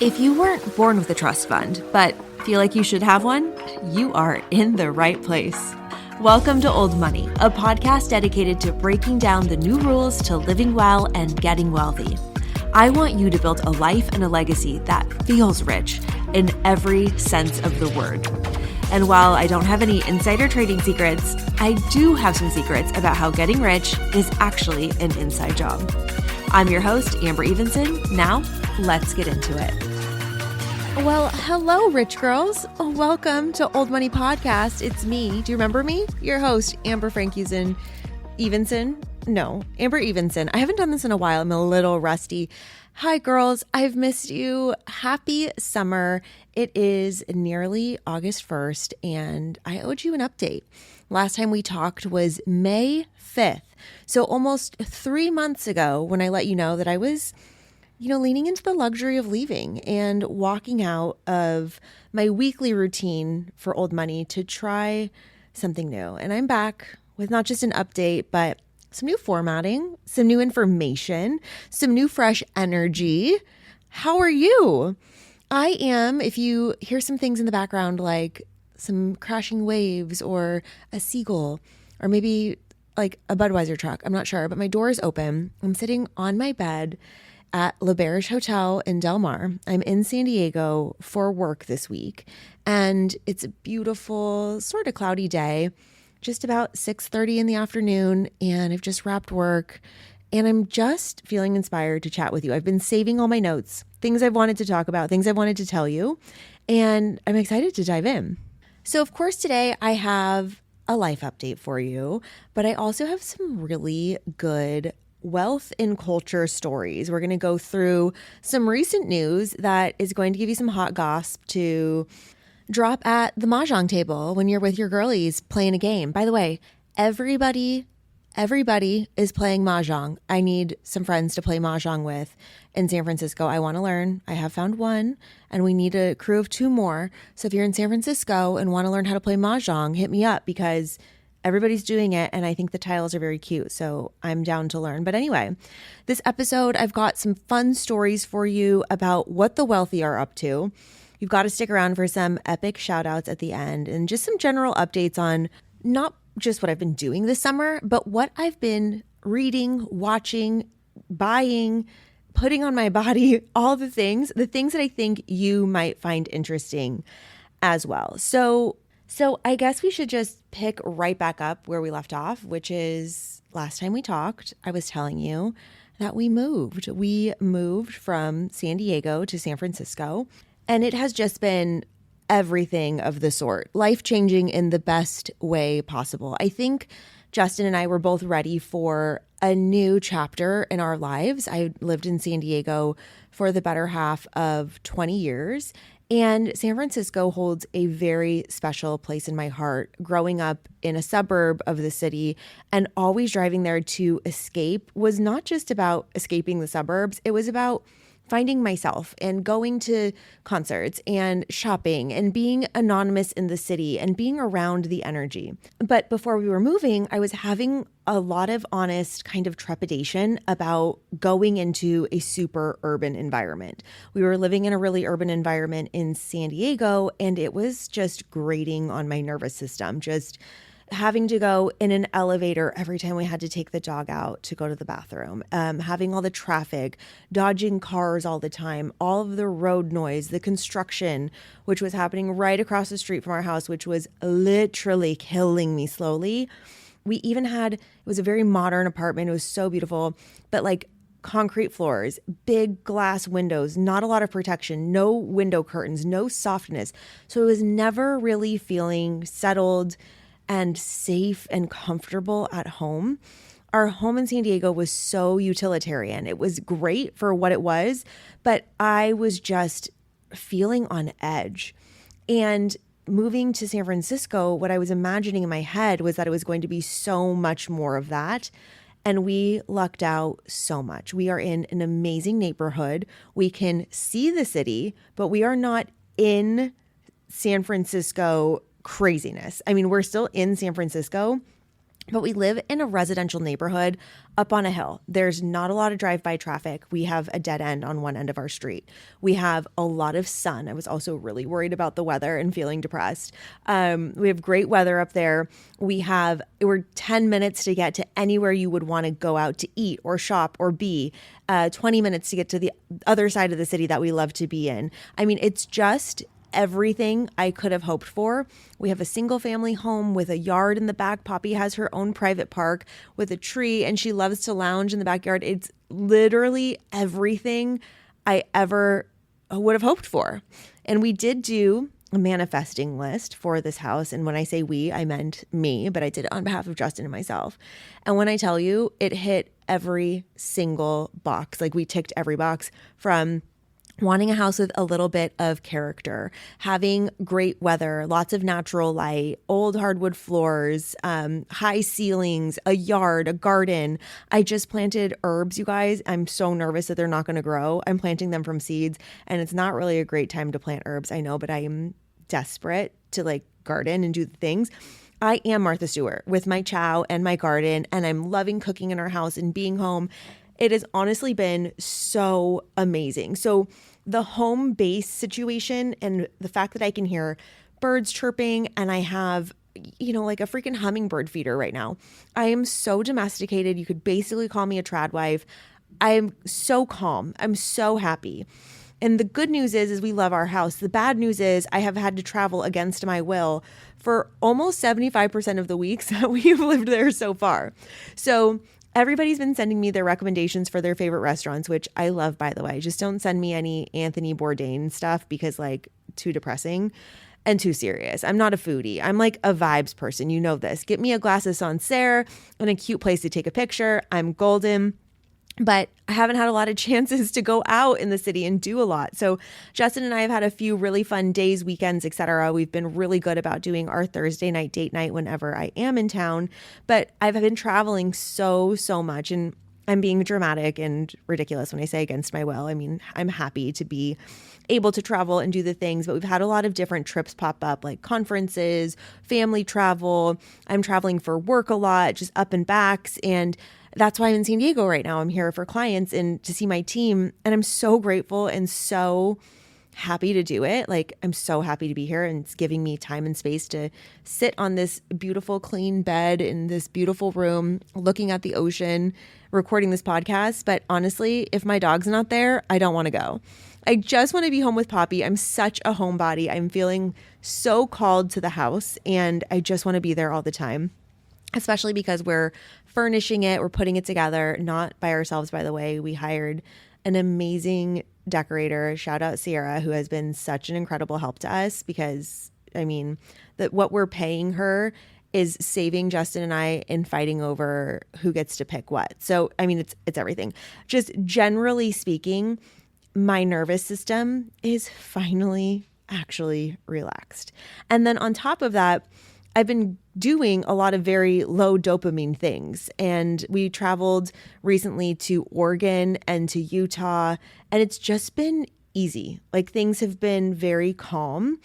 If you weren't born with a trust fund, but feel like you should have one, you are in the right place. Welcome to Old Money, a podcast dedicated to breaking down the new rules to living well and getting wealthy. I want you to build a life and a legacy that feels rich in every sense of the word. And while I don't have any insider trading secrets, I do have some secrets about how getting rich is actually an inside job. I'm your host, Amber Evenson. Now, let's get into it. Well, hello, rich girls. Welcome to Old Money Podcast. It's me. Do you remember me? Your host, Amber Evenson. No, Amber Evenson. I haven't done this in a while. I'm a little rusty. Hi, girls. I've missed you. Happy summer. It is nearly August 1st, and I owed you an update. Last time we talked was May 5th. So almost 3 months ago when I let you know that I was leaning into the luxury of leaving and walking out of my weekly routine for Old Money to try something new. And I'm back with not just an update, but some new formatting, some new information, some new fresh energy. How are you? I am, if you hear some things in the background, like some crashing waves or a seagull, or maybe like a Budweiser truck, I'm not sure, but my door is open. I'm sitting on my bed at Le Barrage Hotel in Del Mar. I'm in San Diego for work this week, and it's a beautiful, sort of cloudy day, just about 6:30 in the afternoon, and I've just wrapped work, and I'm just feeling inspired to chat with you. I've been saving all my notes, things I've wanted to talk about, things I've wanted to tell you, and I'm excited to dive in. So, of course, today I have a life update for you, but I also have some really good wealth and culture stories. We're going to go through some recent news that is going to give you some hot gossip to drop at the mahjong table when you're with your girlies playing a game. By the way, everybody is playing mahjong. I need some friends to play mahjong with in San Francisco. I want to learn. I have found one, and we need a crew of 2 more. So if you're in San Francisco and want to learn how to play mahjong, hit me up because everybody's doing it, and I think the tiles are very cute, so I'm down to learn. But anyway, this episode, I've got some fun stories for you about what the wealthy are up to. You've got to stick around for some epic shout outs at the end and just some general updates on not just what I've been doing this summer, but what I've been reading, watching, buying, putting on my body, all the things that I think you might find interesting as well. So I guess we should just pick right back up where we left off, which is last time we talked, I was telling you that we moved. We moved from San Diego to San Francisco, and it has just been everything of the sort, life-changing in the best way possible. I think Justin and I were both ready for a new chapter in our lives. I lived in San Diego for the better half of 20 years, and San Francisco holds a very special place in my heart. Growing up in a suburb of the city and always driving there to escape was not just about escaping the suburbs. It was about finding myself and going to concerts and shopping and being anonymous in the city and being around the energy. But before we were moving, I was having a lot of honest kind of trepidation about going into a super urban environment. We were living in a really urban environment in San Diego, and it was just grating on my nervous system, just having to go in an elevator every time we had to take the dog out to go to the bathroom, having all the traffic, dodging cars all the time, all of the road noise, the construction, which was happening right across the street from our house, which was literally killing me slowly. We even had, it was a very modern apartment. It was so beautiful, but like concrete floors, big glass windows, not a lot of protection, no window curtains, no softness. So it was never really feeling settled and safe and comfortable at home. Our home in San Diego was so utilitarian. It was great for what it was, but I was just feeling on edge. And moving to San Francisco, what I was imagining in my head was that it was going to be so much more of that. And we lucked out so much. We are in an amazing neighborhood. We can see the city, but we are not in San Francisco craziness. I mean, we're still in San Francisco, But we live in a residential neighborhood up on a hill. There's not a lot of drive-by traffic. We have a dead end on one end of our street. We have a lot of sun. I was also really worried about the weather and feeling depressed. We have great weather up there. We're 10 minutes to get to anywhere you would want to go out to eat or shop or be, 20 minutes to get to the other side of the city that we love to be in. I mean, it's just everything I could have hoped for. We have a single family home with a yard in the back. Poppy has her own private park with a tree, and she loves to lounge in the backyard. It's literally everything I ever would have hoped for. And we did do a manifesting list for this house. And when I say we, I meant me, but I did it on behalf of Justin and myself. And when I tell you, it hit every single box. Like, we ticked every box, from wanting a house with a little bit of character, having great weather, lots of natural light, old hardwood floors, high ceilings, a yard, a garden. I just planted herbs, you guys. I'm so nervous that they're not going to grow. I'm planting them from seeds, and it's not really a great time to plant herbs, I know, but I am desperate to garden and do the things. I am Martha Stewart with my chow and my garden, and I'm loving cooking in our house and being home. It has honestly been so amazing. So the home base situation and the fact that I can hear birds chirping, and I have, like a freaking hummingbird feeder right now. I am so domesticated. You could basically call me a trad wife. I am so calm. I'm so happy. And the good news is we love our house. The bad news is I have had to travel against my will for almost 75% of the weeks that we've lived there so far. So everybody's been sending me their recommendations for their favorite restaurants, which I love, by the way. Just don't send me any Anthony Bourdain stuff because too depressing and too serious. I'm not a foodie. I'm like a vibes person. You know this. Get me a glass of sancerre and a cute place to take a picture. I'm golden. But I haven't had a lot of chances to go out in the city and do a lot. So Justin and I have had a few really fun days, weekends, etc. We've been really good about doing our Thursday night date night whenever I am in town. But I've been traveling so much, and I'm being dramatic and ridiculous when I say against my will. I mean, I'm happy to be able to travel and do the things, but we've had a lot of different trips pop up, like conferences, family travel. I'm traveling for work a lot, just up and backs. And that's why I'm in San Diego right now. I'm here for clients and to see my team. And I'm so grateful and so happy to do it. I'm so happy to be here, and it's giving me time and space to sit on this beautiful, clean bed in this beautiful room, looking at the ocean, recording this podcast. But honestly, if my dog's not there, I don't want to go. I just want to be home with Poppy. I'm such a homebody. I'm feeling so called to the house, and I just want to be there all the time, especially because we're furnishing it. We're putting it together, not by ourselves, by the way. We hired an amazing decorator, shout out Sierra, who has been such an incredible help to us, because what we're paying her is saving Justin and I in fighting over who gets to pick what. So, it's everything. Just generally speaking, my nervous system is finally actually relaxed. And then on top of that, I've been doing a lot of very low dopamine things. And we traveled recently to Oregon and to Utah, and it's just been easy. Things have been very calm.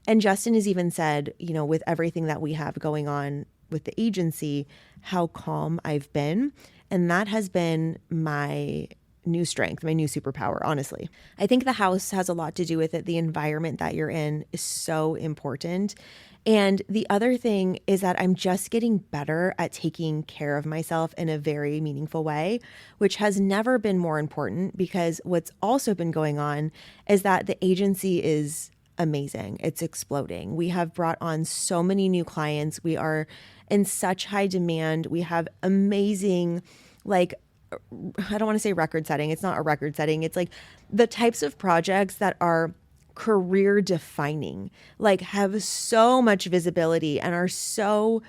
And Justin has even said, with everything that we have going on with the agency, how calm I've been. And that has been my new strength, my new superpower, honestly. I think the house has a lot to do with it. The environment that you're in is so important. And the other thing is that I'm just getting better at taking care of myself in a very meaningful way, which has never been more important, because what's also been going on is that the agency is amazing. It's exploding. We have brought on so many new clients. We are in such high demand. We have amazing, I don't want to say record setting. It's not a record setting. It's the types of projects that are career defining, have so much visibility and are so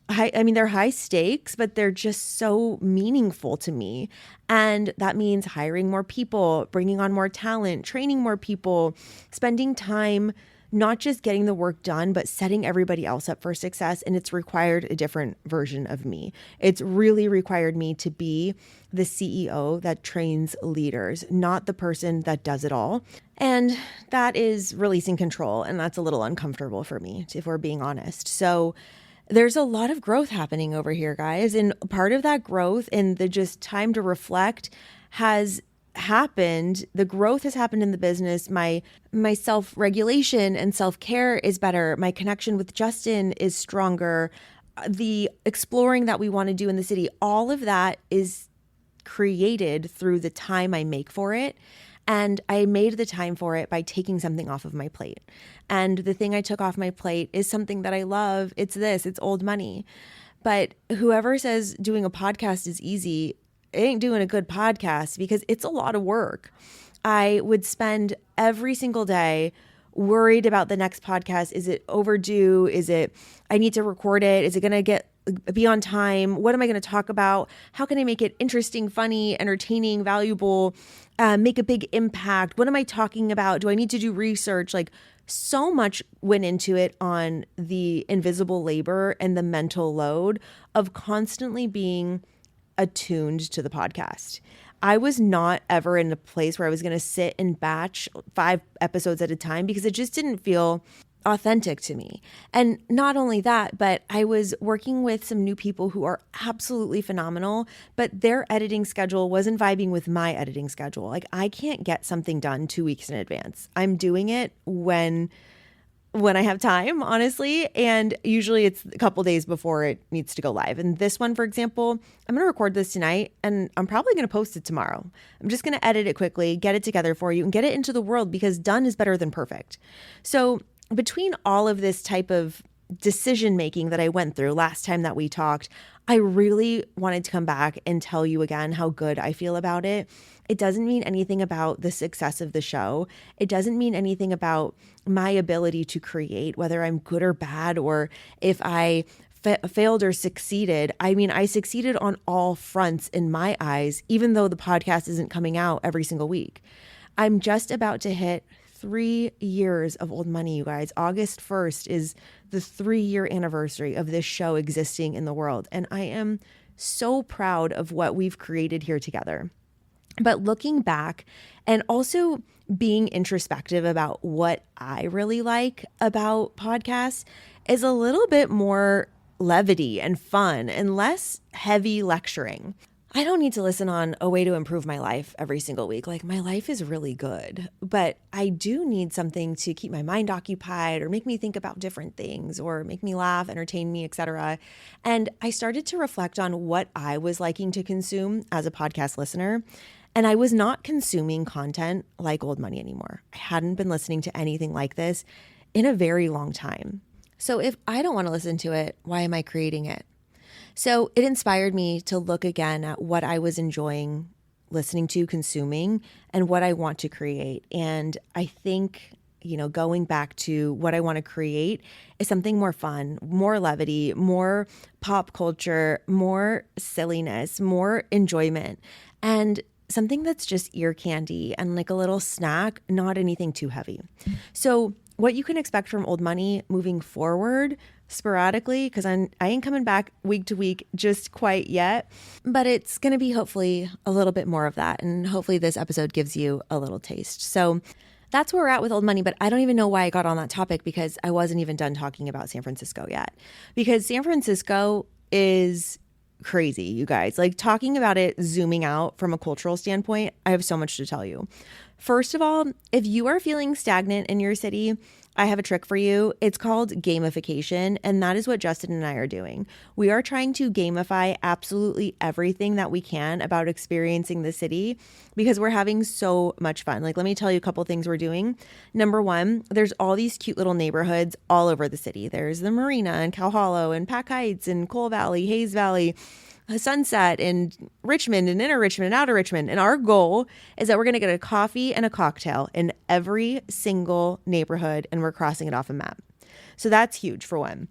high. They're high stakes, but they're just so meaningful to me. And that means hiring more people, bringing on more talent, training more people, spending time not just getting the work done, but setting everybody else up for success. And it's required a different version of me. It's really required me to be the CEO that trains leaders, not the person that does it all. And that is releasing control. And that's a little uncomfortable for me, if we're being honest. So there's a lot of growth happening over here, guys. And part of that growth and the just time to reflect has happened. The growth has happened in the business. My self-regulation and self-care is better. My connection with Justin is stronger. The exploring that we want to do in the city, all of that is created through the time I make for it. And I made the time for it by taking something off of my plate. And the thing I took off my plate is something that I love. It's old money. But whoever says doing a podcast is easy, it ain't doing a good podcast, because it's a lot of work. I would spend every single day worried about the next podcast. Is it overdue? I need to record it? Is it going to be on time? What am I going to talk about? How can I make it interesting, funny, entertaining, valuable, make a big impact? What am I talking about? Do I need to do research? Like, so much went into it on the invisible labor and the mental load of constantly being attuned to the podcast. I was not ever in a place where I was going to sit and batch 5 episodes at a time, because it just didn't feel authentic to me. And not only that, but I was working with some new people who are absolutely phenomenal, but their editing schedule wasn't vibing with my editing schedule. Like, I can't get something done 2 weeks in advance. I'm doing it when I have time, honestly. And usually it's a couple days before it needs to go live. And this one, for example, I'm going to record this tonight and I'm probably going to post it tomorrow. I'm just going to edit it quickly, get it together for you, and get it into the world, because done is better than perfect. So between all of this type of decision making that I went through last time that we talked, I really wanted to come back and tell you again how good I feel about it. It doesn't mean anything about the success of the show. It doesn't mean anything about my ability to create, whether I'm good or bad, or if I failed or succeeded. I mean, I succeeded on all fronts in my eyes, even though the podcast isn't coming out every single week. I'm just about to hit 3 years of Old Money, you guys. August 1st is the 3-year anniversary of this show existing in the world. And I am so proud of what we've created here together. But looking back and also being introspective about what I really like about podcasts is a little bit more levity and fun and less heavy lecturing. I don't need to listen on a way to improve my life every single week. Like, my life is really good, but I do need something to keep my mind occupied or make me think about different things or make me laugh, entertain me, etc. And I started to reflect on what I was liking to consume as a podcast listener. And I was not consuming content like Old Money anymore. I hadn't been listening to anything like this in a very long time. So if I don't want to listen to it, why am I creating it? So it inspired me to look again at what I was enjoying listening to, consuming, and what I want to create. And I think, going back to what I want to create is something more fun, more levity, more pop culture, more silliness, more enjoyment, and something that's just ear candy and like a little snack, not anything too heavy. So what you can expect from Old Money moving forward, sporadically, because I ain't coming back week to week just quite yet, but it's going to be hopefully a little bit more of that. And hopefully this episode gives you a little taste. So that's where we're at with Old Money, but I don't even know why I got on that topic, because I wasn't even done talking about San Francisco yet. Because San Francisco is crazy, you guys. Like, talking about it, zooming out from a cultural standpoint, I have so much to tell you. First of all, if you are feeling stagnant in your city, I have a trick for you. It's called gamification, and that is what Justin and I are doing. We are trying to gamify absolutely everything that we can about experiencing the city, because we're having so much fun. Like, let me tell you a couple things we're doing. Number one, there's all these cute little neighborhoods all over the city. There's the Marina and Cow Hollow and Pack Heights and Cole Valley, Hayes Valley, Sunset and Richmond and Inner Richmond and Outer Richmond. And our goal is that we're going to get a coffee and a cocktail in every single neighborhood, and we're crossing it off a map. So that's huge for one.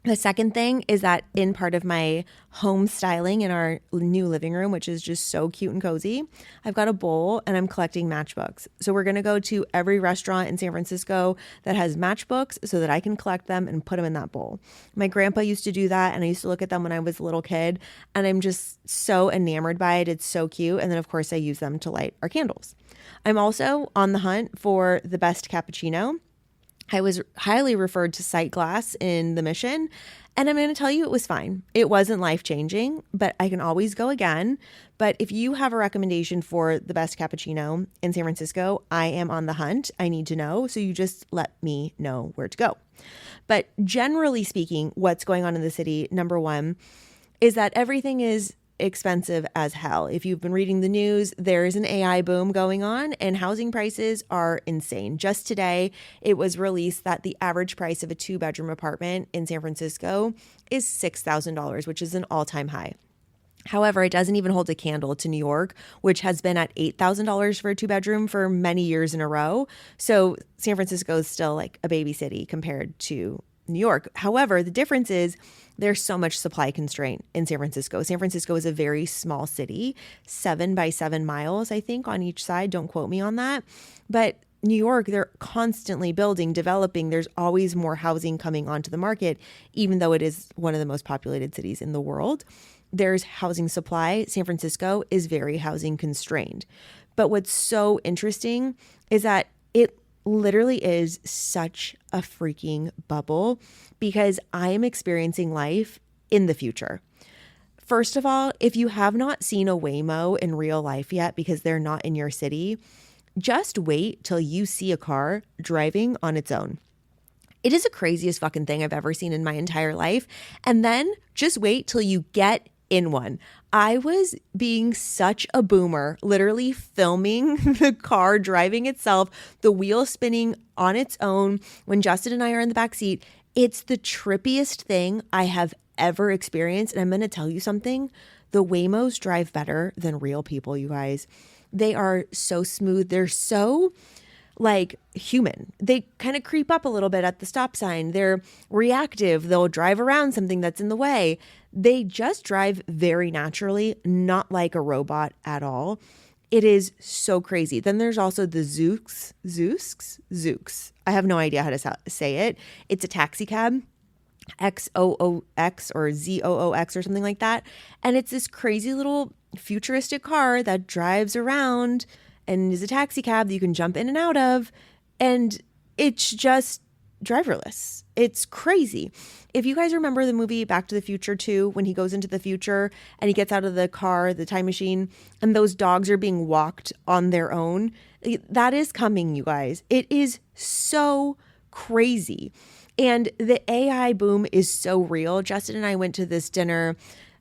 The second thing is that in part of my home styling in our new living room, which is just so cute and cozy, I've got a bowl and I'm collecting matchbooks. So we're going to go to every restaurant in San Francisco that has matchbooks so that I can collect them and put them in that bowl. My grandpa used to do that, and I used to look at them when I was a little kid, and I'm just so enamored by it. It's so cute. And then, of course, I use them to light our candles. I'm also on the hunt for the best cappuccino. I was highly referred to sight glass in the Mission, and I'm going to tell you it was fine. It wasn't life-changing, but I can always go again. But if you have a recommendation for the best cappuccino in San Francisco, I am on the hunt. I need to know, so you just let me know where to go. But generally speaking, what's going on in the city, number one, is that everything is expensive as hell. If you've been reading the news, there is an AI boom going on and housing prices are insane. Just today, it was released that the average price of a 2-bedroom apartment in San Francisco is $6,000, which is an all-time high. However, it doesn't even hold a candle to New York, which has been at $8,000 for a 2-bedroom for many years in a row. So San Francisco is still like a baby city compared to New York. However, the difference is there's so much supply constraint in San Francisco. San Francisco is a very small city, 7 by 7 miles, I think, on each side. Don't quote me on that. But New York, they're constantly building, developing. There's always more housing coming onto the market, even though it is one of the most populated cities in the world. There's housing supply. San Francisco is very housing constrained. But what's so interesting is that it literally is such a freaking bubble because I am experiencing life in the future. First of all, if you have not seen a Waymo in real life yet because they're not in your city, just wait till you see a car driving on its own. It is the craziest fucking thing I've ever seen in my entire life. And then just wait till you get in one. I was being such a boomer, literally filming the car driving itself, the wheel spinning on its own when Justin and I are in the back seat. It's the trippiest thing I have ever experienced. And I'm going to tell you something. The Waymos drive better than real people, you guys. They are so smooth. They're so like human. They kind of creep up a little bit at the stop sign. They're reactive. They'll drive around something that's in the way. They just drive very naturally, not like a robot at all. It is so crazy. Then there's also the Zooks. I have no idea how to say it. It's a taxi cab, XOOX or ZOOX or something like that. And it's this crazy little futuristic car that drives around and is a taxi cab that you can jump in and out of. And it's just driverless. It's crazy. If you guys remember the movie Back to the Future 2, when he goes into the future and he gets out of the car, the time machine, and those dogs are being walked on their own, that is coming, you guys. It is so crazy. And the AI boom is so real. Justin and I went to this dinner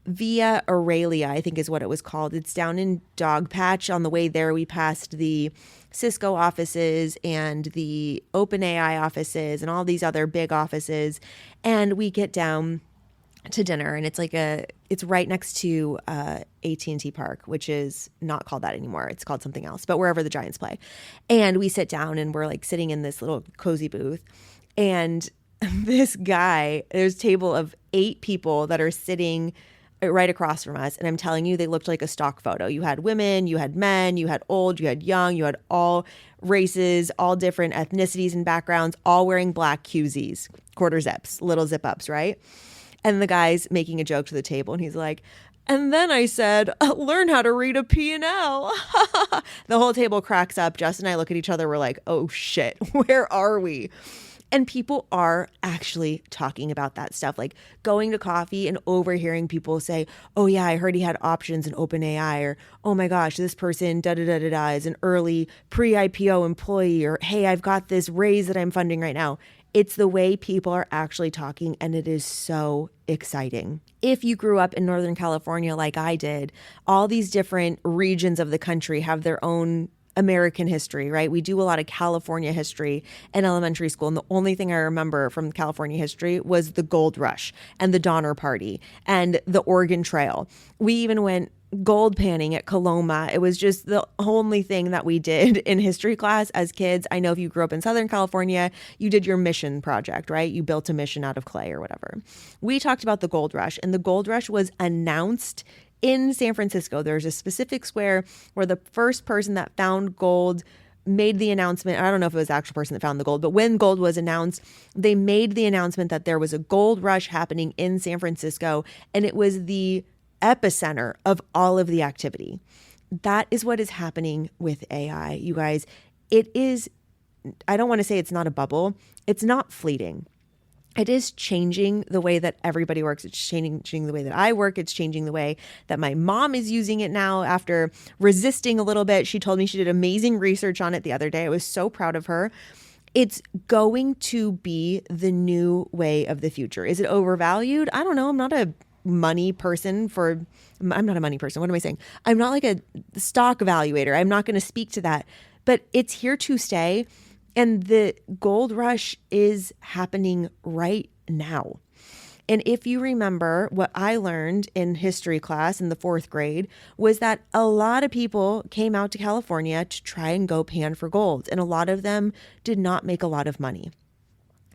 Via Aurelia, I think is what it was called. It's down in Dogpatch. On the way there, we passed the Cisco offices and the OpenAI offices and all these other big offices. And we get down to dinner, and it's right next to AT&T Park, which is not called that anymore. It's called something else, but wherever the Giants play. And we sit down and we're like sitting in this little cozy booth. And this guy, there's a table of 8 people that are sitting right across from us. And I'm telling you, they looked like a stock photo. You had women, you had men, you had old, you had young, you had all races, all different ethnicities and backgrounds, all wearing black QZs, quarter zips, little zip ups, right? And the guy's making a joke to the table and he's like, and then I said, learn how to read a P&L. The whole table cracks up. Justin and I look at each other. We're like, oh shit, where are we? And people are actually talking about that stuff, like going to coffee and overhearing people say, oh yeah, I heard he had options in OpenAI, or oh my gosh, this person is an early pre-IPO employee, or hey, I've got this raise that I'm funding right now. It's the way people are actually talking, and it is so exciting. If you grew up in Northern California like I did, all these different regions of the country have their own American history, right? We do a lot of California history in elementary school. And the only thing I remember from California history was the Gold Rush and the Donner Party and the Oregon Trail. We even went gold panning at Coloma. It was just the only thing that we did in history class as kids. I know if you grew up in Southern California, you did your mission project, right? You built a mission out of clay or whatever. We talked about the Gold Rush, and the Gold Rush was announced in San Francisco. There's a specific square where the first person that found gold made the announcement. I don't know if it was the actual person that found the gold, but when gold was announced, they made the announcement that there was a gold rush happening in San Francisco, and it was the epicenter of all of the activity. That is what is happening with AI, you guys. It is I don't want to say it's not a bubble. It's not fleeting. It is changing the way that everybody works. It's changing the way that I work. It's changing the way that my mom is using it now after resisting a little bit. She told me she did amazing research on it the other day. I was so proud of her. It's going to be the new way of the future. Is it overvalued? I don't know. I'm not a money person. I'm not a money person. What am I saying? I'm not like a stock evaluator. I'm not going to speak to that. But it's here to stay. And the gold rush is happening right now. And if you remember, what I learned in history class in the 4th grade was that a lot of people came out to California to try and go pan for gold. And a lot of them did not make a lot of money.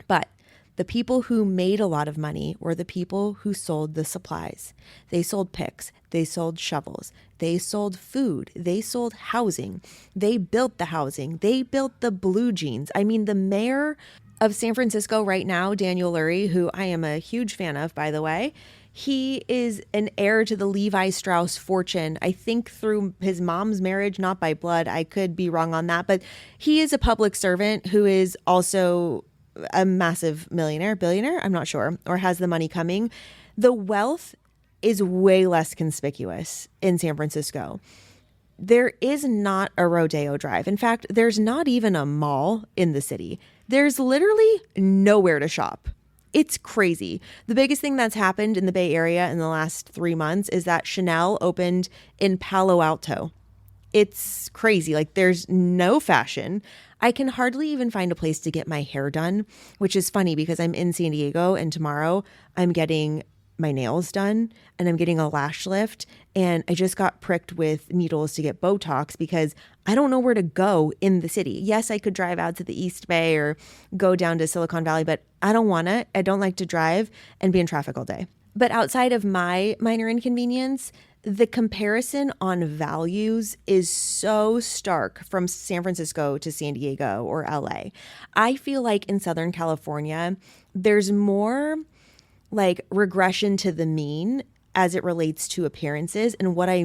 But the people who made a lot of money were the people who sold the supplies. They sold picks, they sold shovels, they sold food, they sold housing, they built the housing, they built the blue jeans. I mean, the mayor of San Francisco right now, Daniel Lurie, who I am a huge fan of, by the way, he is an heir to the Levi Strauss fortune, I think through his mom's marriage, not by blood. I could be wrong on that, but he is a public servant who is also a massive billionaire, I'm not sure, or has the money coming. The wealth is way less conspicuous in San Francisco. There is not a Rodeo Drive. In fact, there's not even a mall in the city. There's literally nowhere to shop. It's crazy. The biggest thing that's happened in the Bay Area in the last 3 months is that Chanel opened in Palo Alto. It's crazy. Like, there's no fashion. I can hardly even find a place to get my hair done, which is funny because I'm in San Diego and tomorrow I'm getting my nails done and I'm getting a lash lift. And I just got pricked with needles to get Botox because I don't know where to go in the city. Yes, I could drive out to the East Bay or go down to Silicon Valley, but I don't want to. I don't like to drive and be in traffic all day. But outside of my minor inconvenience, the comparison on values is so stark from San Francisco to San Diego or LA. I feel like in Southern California, there's more like regression to the mean as it relates to appearances. And what I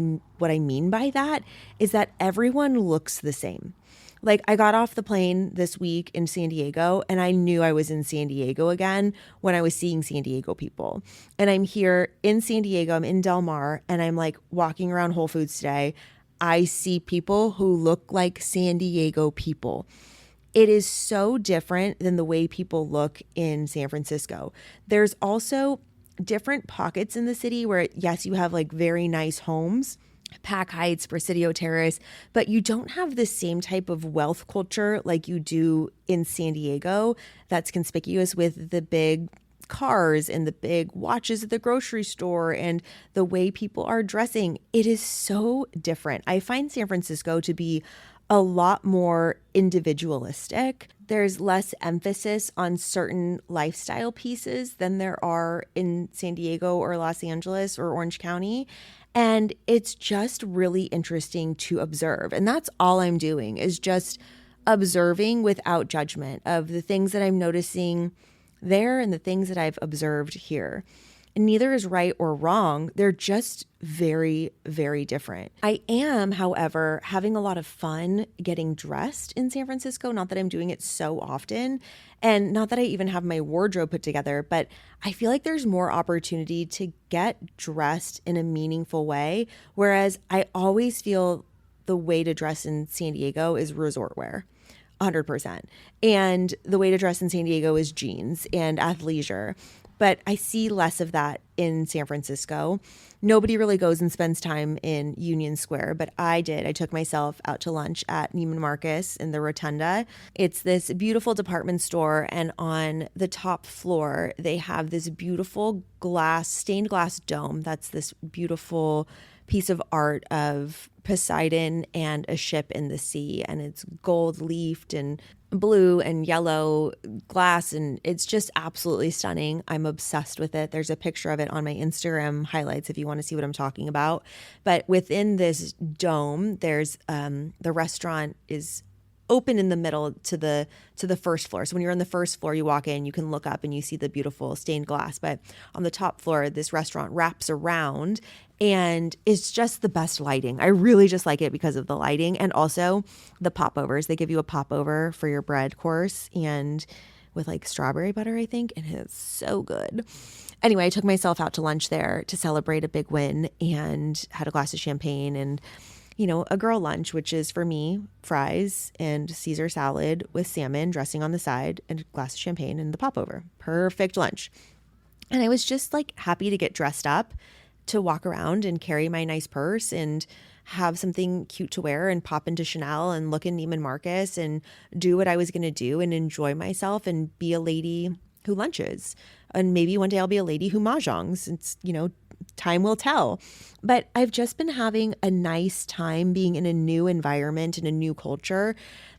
mean by that is that everyone looks the same. Like, I got off the plane this week in San Diego and I knew I was in San Diego again when I was seeing San Diego people. And I'm here in San Diego, I'm in Del Mar, and I'm like walking around Whole Foods today. I see people who look like San Diego people. It is so different than the way people look in San Francisco. There's also different pockets in the city where, yes, you have like very nice homes, Pack Heights, Presidio Terrace, but you don't have the same type of wealth culture like you do in San Diego that's conspicuous with the big cars and the big watches at the grocery store and the way people are dressing. It is so different. I find San Francisco to be a lot more individualistic. There's less emphasis on certain lifestyle pieces than there are in San Diego or Los Angeles or Orange County. And it's just really interesting to observe. And that's all I'm doing is just observing without judgment of the things that I'm noticing there and the things that I've observed here. And neither is right or wrong. They're just very, very different. I am, however, having a lot of fun getting dressed in San Francisco. Not that I'm doing it so often, and not that I even have my wardrobe put together, but I feel like there's more opportunity to get dressed in a meaningful way. Whereas I always feel the way to dress in San Diego is resort wear. 100%. And the way to dress in San Diego is jeans and athleisure. But I see less of that in San Francisco. Nobody really goes and spends time in Union Square, but I did. I took myself out to lunch at Neiman Marcus in the Rotunda. It's this beautiful department store, and on the top floor, they have this beautiful stained glass dome. That's this beautiful piece of art of Poseidon and a ship in the sea, and it's gold leafed and blue and yellow glass, and it's just absolutely stunning. I'm obsessed with it. There's a picture of it on my Instagram highlights if you want to see what I'm talking about. But within this dome, there's the restaurant is open in the middle to the first floor. So when you're on the first floor, you walk in, you can look up and you see the beautiful stained glass. But on the top floor, this restaurant wraps around, And it's just the best lighting. I really just like it because of the lighting and also the popovers. They give you a popover for your bread course and with like strawberry butter, I think, and it's so good. Anyway, I took myself out to lunch there to celebrate a big win and had a glass of champagne and, a girl lunch, which is for me, fries and Caesar salad with salmon dressing on the side and a glass of champagne and the popover. Perfect lunch. And I was just like happy to get dressed up to walk around and carry my nice purse and have something cute to wear and pop into Chanel and look in Neiman Marcus and do what I was going to do and enjoy myself and be a lady who lunches. And maybe one day I'll be a lady who mahjongs. It's, time will tell. But I've just been having a nice time being in a new environment and a new culture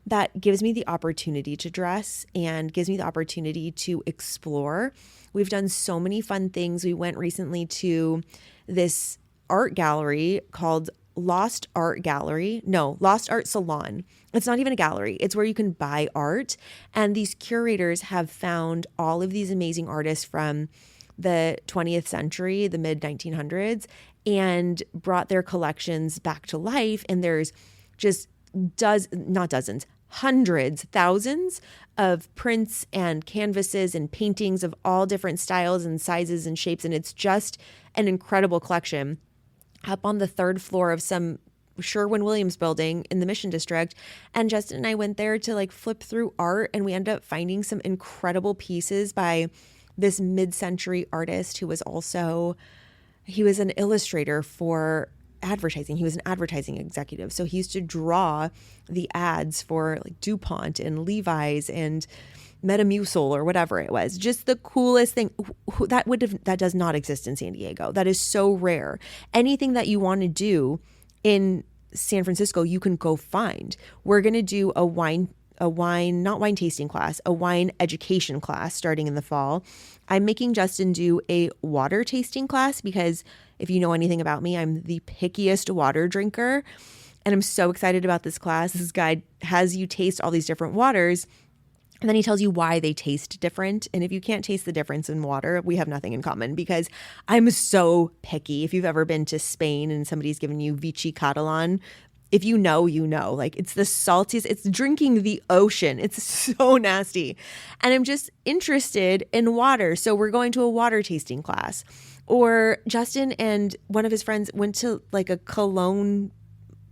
that gives me the opportunity to dress and gives me the opportunity to explore. We've done so many fun things. We went recently to this art gallery called Lost Art Salon. It's not even a gallery. It's where you can buy art. And these curators have found all of these amazing artists from the 20th century, the mid 1900s, and brought their collections back to life. And there's just hundreds, thousands of prints and canvases and paintings of all different styles and sizes and shapes. And it's just an incredible collection up on the third floor of some Sherwin-Williams building in the Mission District. And Justin and I went there to like flip through art, and we ended up finding some incredible pieces by this mid-century artist who was an illustrator for advertising. He was an advertising executive. So he used to draw the ads for like DuPont and Levi's and Metamucil or whatever it was. Just the coolest thing that does not exist in San Diego. That is so rare. Anything that you want to do in San Francisco, you can go find. We're going to do a wine education class starting in the fall. I'm making Justin do a water tasting class because if you know anything about me, I'm the pickiest water drinker. And I'm so excited about this class. This guide has you taste all these different waters, and then he tells you why they taste different. And if you can't taste the difference in water, we have nothing in common because I'm so picky. If you've ever been to Spain and somebody's given you Vichy Catalan, if you know, you know. Like, it's the saltiest. It's drinking the ocean. It's so nasty. And I'm just interested in water. So we're going to a water tasting class. Or Justin and one of his friends went to like a cologne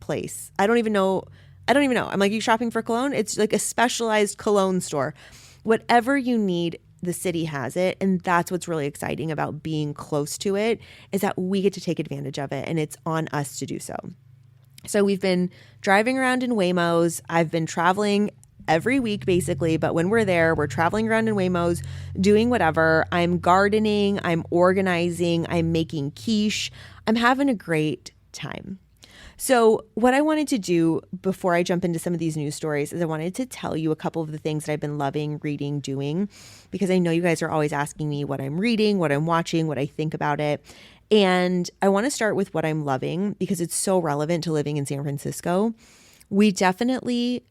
place. I don't even know. I'm like, you shopping for cologne? It's like a specialized cologne store. Whatever you need, the city has it. And that's what's really exciting about being close to it, is that we get to take advantage of it. And it's on us to do so. So we've been driving around in Waymos. I've been traveling every week basically, but when we're there, we're traveling around in Waymos, doing whatever. I'm gardening, I'm organizing, I'm making quiche. I'm having a great time. So what I wanted to do before I jump into some of these news stories is I wanted to tell you a couple of the things that I've been loving, reading, doing, because I know you guys are always asking me what I'm reading, what I'm watching, what I think about it. And I want to start with what I'm loving because it's so relevant to living in San Francisco. We definitely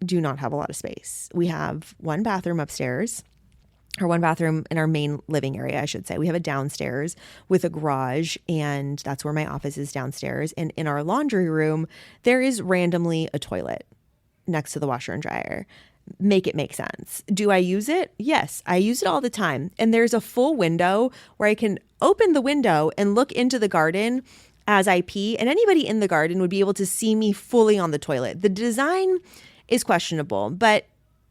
do not have a lot of space. We have one bathroom upstairs, or one bathroom in our main living area, I should say. We have a downstairs with a garage, and that's where my office is downstairs. And in our laundry room, there is randomly a toilet next to the washer and dryer. Make it make sense. Do I use it? Yes, I use it all the time. And there's a full window where I can open the window and look into the garden as I pee, and anybody in the garden would be able to see me fully on the toilet. The design is questionable, but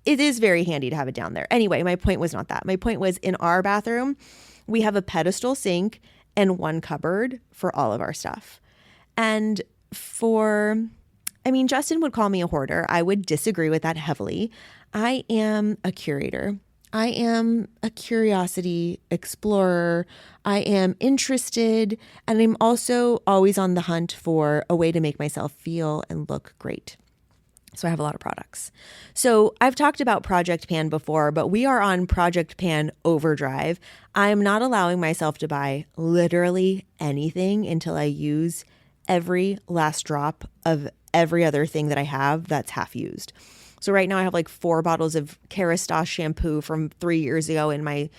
it is very handy to have it down there. Anyway, my point was not that. My point was, in our bathroom, we have a pedestal sink and one cupboard for all of our stuff. And Justin would call me a hoarder. I would disagree with that heavily. I am a curator. I am a curiosity explorer. I am interested, and I'm also always on the hunt for a way to make myself feel and look great. So I have a lot of products. So I've talked about Project Pan before, but we are on Project Pan overdrive. I'm not allowing myself to buy literally anything until I use every last drop of every other thing that I have that's half used. So right now I have like 4 bottles of Kerastase shampoo from 3 years ago in my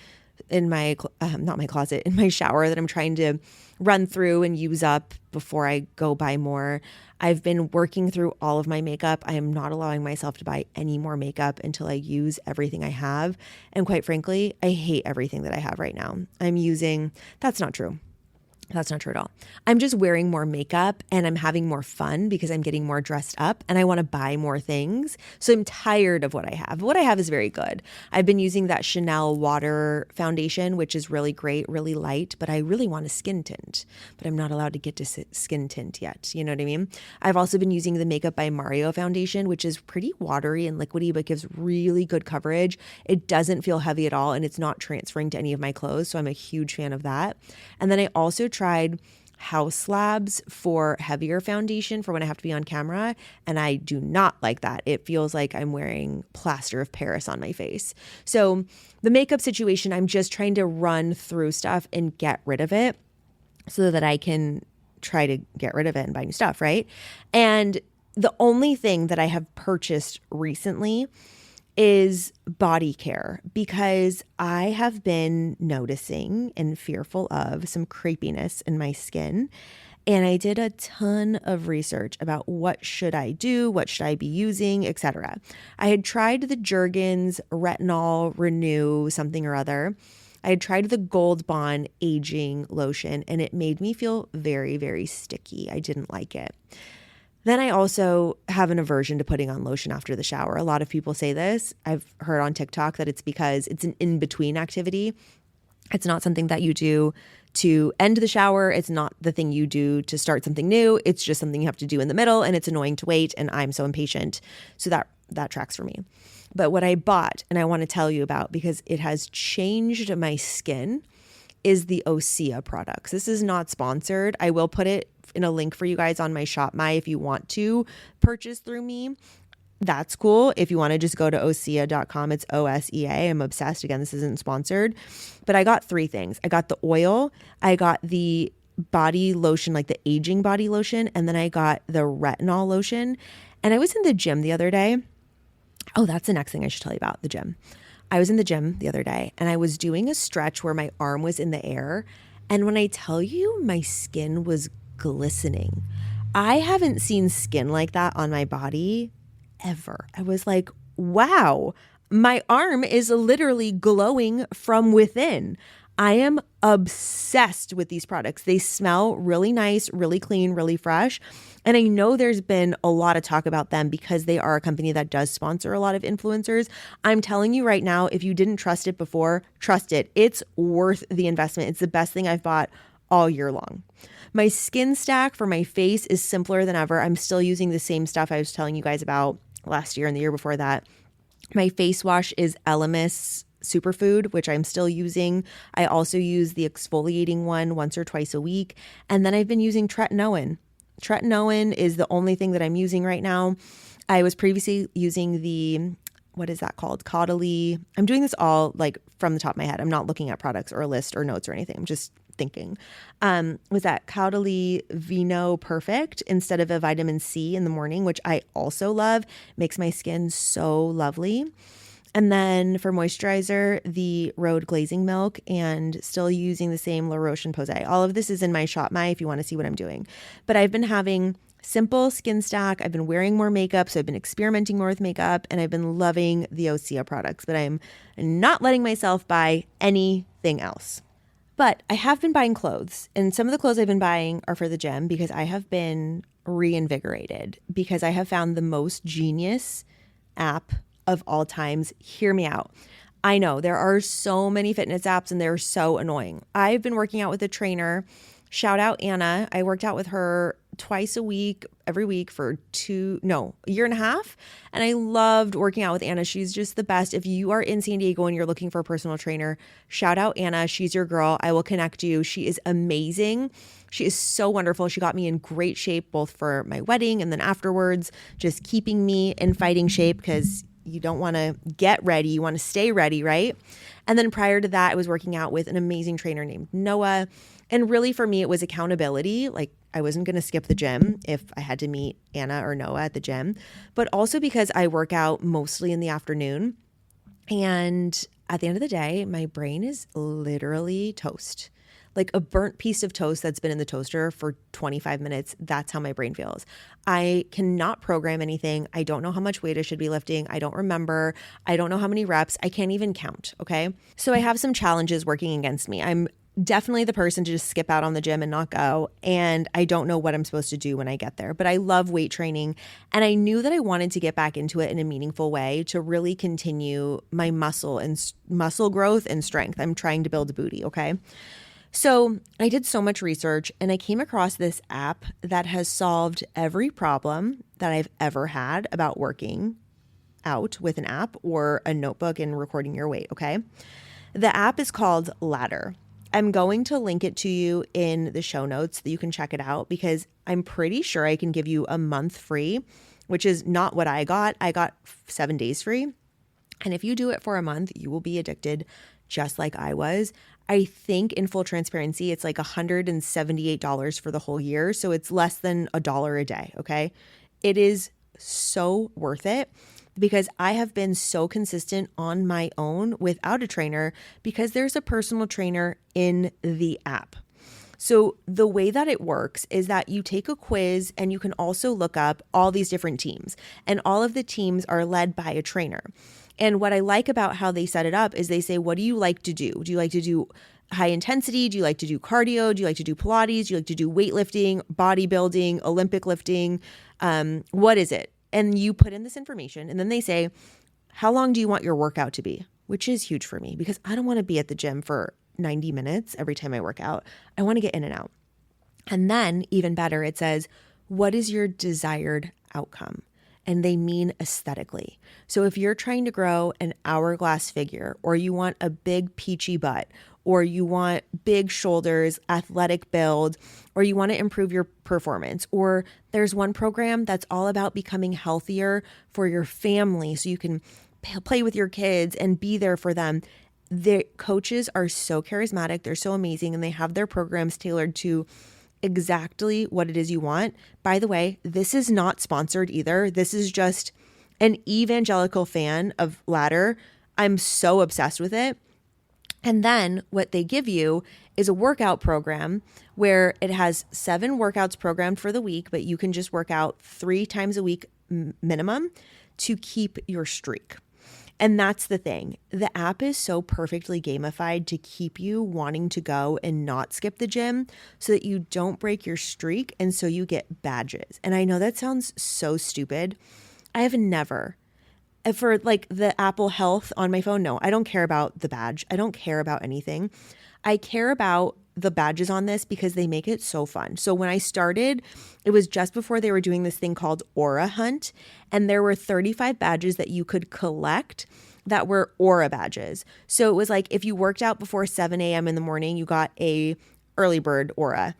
in my, not my closet, in my shower that I'm trying to run through and use up before I go buy more. I've been working through all of my makeup. I am not allowing myself to buy any more makeup until I use everything I have. And quite frankly, I hate everything that I have right now. That's not true. That's not true at all. I'm just wearing more makeup and I'm having more fun because I'm getting more dressed up and I want to buy more things. So I'm tired of what I have. What I have is very good. I've been using that Chanel water foundation, which is really great, really light, but I really want a skin tint, but I'm not allowed to get to skin tint yet. You know what I mean? I've also been using the Makeup by Mario foundation, which is pretty watery and liquidy, but gives really good coverage. It doesn't feel heavy at all and it's not transferring to any of my clothes. So I'm a huge fan of that. And then I also tried House Labs for heavier foundation for when I have to be on camera, and I do not like that. It feels like I'm wearing plaster of Paris on my face. So the makeup situation, I'm just trying to run through stuff and get rid of it so that I can try to get rid of it and buy new stuff, right? And the only thing that I have purchased recently is body care because I have been noticing and fearful of some crepiness in my skin. And I did a ton of research about what should I do, what should I be using, etc. I had tried the Jergens Retinol Renew something or other. I had tried the Gold Bond aging lotion and it made me feel very, very sticky. I didn't like it. Then I also have an aversion to putting on lotion after the shower. A lot of people say this. I've heard on TikTok that it's because it's an in-between activity. It's not something that you do to end the shower. It's not the thing you do to start something new. It's just something you have to do in the middle and it's annoying to wait and I'm so impatient. So that tracks for me. But what I bought and I want to tell you about because it has changed my skin is the Osea products. This is not sponsored. I will put it in a link for you guys on my Shop My if you want to purchase through me. That's cool. If you want to just go to osea.com, it's OSEA. I'm obsessed. Again, this isn't sponsored. But I got 3 things. I got the oil, I got the body lotion, like the aging body lotion, and then I got the retinol lotion. And I was in the gym the other day. Oh, that's the next thing I should tell you about, the gym. I was in the gym the other day and I was doing a stretch where my arm was in the air. And when I tell you my skin was glistening, I haven't seen skin like that on my body ever. I was like, wow, my arm is literally glowing from within. I am obsessed with these products. They smell really nice, really clean, really fresh. And I know there's been a lot of talk about them because they are a company that does sponsor a lot of influencers. I'm telling you right now, if you didn't trust it before, trust it. It's worth the investment. It's the best thing I've bought all year long. My skin stack for my face is simpler than ever. I'm still using the same stuff I was telling you guys about last year and the year before that. My face wash is Elemis Superfood, which I'm still using. I also use the exfoliating one once or twice a week. And then I've been using tretinoin. Tretinoin is the only thing that I'm using right now. I was previously using the, what is that called? Caudalie. I'm doing this all like from the top of my head. I'm not looking at products or a list or notes or anything. I'm just thinking. Was that Caudalie Vino Perfect instead of a vitamin C in the morning, which I also love. Makes my skin so lovely. And then for moisturizer, the Rhode Glazing Milk, and still using the same La Roche-Posay. All of this is in my Shop My if you want to see what I'm doing. But I've been having simple skin stack. I've been wearing more makeup, so I've been experimenting more with makeup, and I've been loving the Osea products, but I'm not letting myself buy anything else. But I have been buying clothes, and some of the clothes I've been buying are for the gym because I have been reinvigorated, because I have found the most genius app of all times. Hear me out. I know there are so many fitness apps and they're so annoying. I've been working out with a trainer. Shout out Anna. I worked out with her twice a week, every week for a year and a half. And I loved working out with Anna. She's just the best. If you are in San Diego and you're looking for a personal trainer, shout out Anna. She's your girl. I will connect you. She is amazing. She is so wonderful. She got me in great shape both for my wedding and then afterwards, just keeping me in fighting shape because you don't want to get ready. You want to stay ready, right? And then prior to that, I was working out with an amazing trainer named Noah. And really for me, it was accountability. Like I wasn't going to skip the gym if I had to meet Anna or Noah at the gym, but also because I work out mostly in the afternoon. And at the end of the day, my brain is literally toast. Like a burnt piece of toast that's been in the toaster for 25 minutes. That's how my brain feels. I cannot program anything. I don't know how much weight I should be lifting. I don't remember. I don't know how many reps. I can't even count. Okay. So I have some challenges working against me. I'm definitely the person to just skip out on the gym and not go. And I don't know what I'm supposed to do when I get there, but I love weight training. And I knew that I wanted to get back into it in a meaningful way to really continue my muscle growth and strength. I'm trying to build a booty. Okay. So I did so much research and I came across this app that has solved every problem that I've ever had about working out with an app or a notebook and recording your weight. Okay. The app is called Ladder. I'm going to link it to you in the show notes so that you can check it out because I'm pretty sure I can give you a month free, which is not what I got. I got 7 days free. And if you do it for a month, you will be addicted just like I was. I think in full transparency, it's like $178 for the whole year. So it's less than $1 a day. Okay. It is so worth it because I have been so consistent on my own without a trainer because there's a personal trainer in the app. So the way that it works is that you take a quiz and you can also look up all these different teams, and all of the teams are led by a trainer. And what I like about how they set it up is they say, what do you like to do? Do you like to do high intensity? Do you like to do cardio? Do you like to do Pilates? Do you like to do weightlifting, bodybuilding, Olympic lifting? What is it? And you put in this information and then they say, how long do you want your workout to be? Which is huge for me because I don't want to be at the gym for 90 minutes every time I work out. I want to get in and out. And then even better, it says, what is your desired outcome? And they mean aesthetically. So if you're trying to grow an hourglass figure, or you want a big peachy butt, or you want big shoulders, athletic build, or you want to improve your performance, or there's one program that's all about becoming healthier for your family so you can play with your kids and be there for them. The coaches are so charismatic, they're so amazing, and they have their programs tailored to exactly what it is you want. By the way, this is not sponsored either. This is just an evangelical fan of Ladder. I'm so obsessed with it. And then what they give you is a workout program where it has 7 workouts programmed for the week, but you can just work out 3 times a week minimum to keep your streak. And that's the thing. The app is so perfectly gamified to keep you wanting to go and not skip the gym so that you don't break your streak and so you get badges. And I know that sounds so stupid. I have never, for like the Apple Health on my phone, no, I don't care about the badge. I don't care about anything. I care about the badges on this because they make it so fun. So when I started, it was just before they were doing this thing called Aura Hunt, and there were 35 badges that you could collect that were Aura badges. So it was like if you worked out before 7 a.m. in the morning, you got a early bird Aura.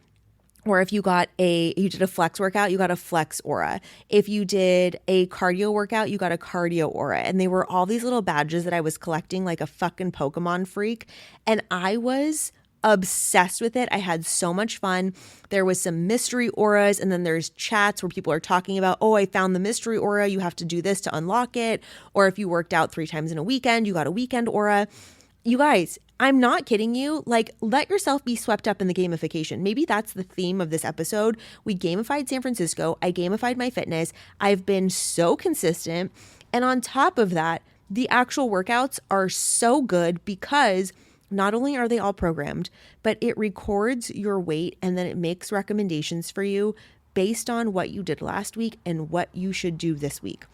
Or if you did a flex workout, you got a flex Aura. If you did a cardio workout, you got a cardio Aura. And they were all these little badges that I was collecting like a fucking Pokemon freak. And I was obsessed with it. I had so much fun. There was some mystery auras, and then there's chats where people are talking about, oh, I found the mystery aura. You have to do this to unlock it. Or if you worked out 3 times in a weekend, you got a weekend aura. You guys, I'm not kidding you. Like, let yourself be swept up in the gamification. Maybe that's the theme of this episode. We gamified San Francisco. I gamified my fitness. I've been so consistent. And on top of that, the actual workouts are so good because not only are they all programmed, but it records your weight and then it makes recommendations for you based on what you did last week and what you should do this week.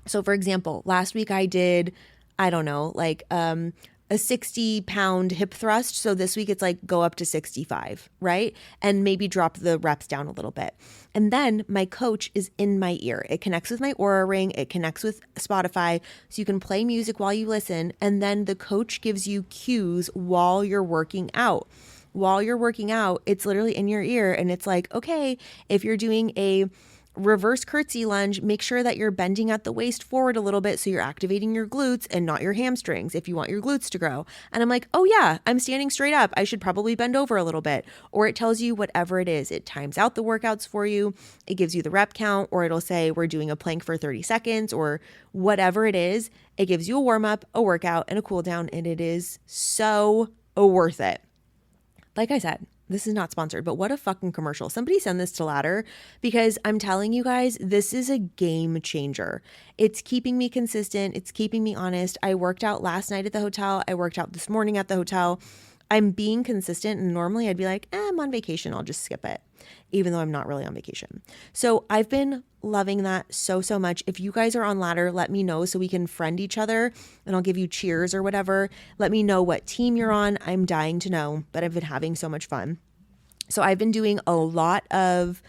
So for example, last week I did, I don't know, like a 60-pound hip thrust. So this week it's like go up to 65, right? And maybe drop the reps down a little bit. And then my coach is in my ear. It connects with my Aura Ring. It connects with Spotify. So you can play music while you listen. And then the coach gives you cues while you're working out. While you're working out, it's literally in your ear. And it's like, okay, if you're doing a reverse curtsy lunge, make sure that you're bending at the waist forward a little bit so you're activating your glutes and not your hamstrings if you want your glutes to grow. And I'm like, oh yeah, I'm standing straight up. I should probably bend over a little bit. Or it tells you whatever it is. It times out the workouts for you. It gives you the rep count, or it'll say we're doing a plank for 30 seconds or whatever it is. It gives you a warm up, a workout, and a cool down. And it is so worth it. Like I said, this is not sponsored, but what a fucking commercial. Somebody send this to Ladder, because I'm telling you guys, this is a game changer. It's keeping me consistent. It's keeping me honest. I worked out last night at the hotel. I worked out this morning at the hotel. I'm being consistent, and normally I'd be like, I'm on vacation. I'll just skip it, even though I'm not really on vacation. So I've been loving that so much. If you guys are on Ladder, let me know so we can friend each other, and I'll give you cheers or whatever. Let me know what team you're on. I'm dying to know, but I've been having so much fun. So I've been doing a lot of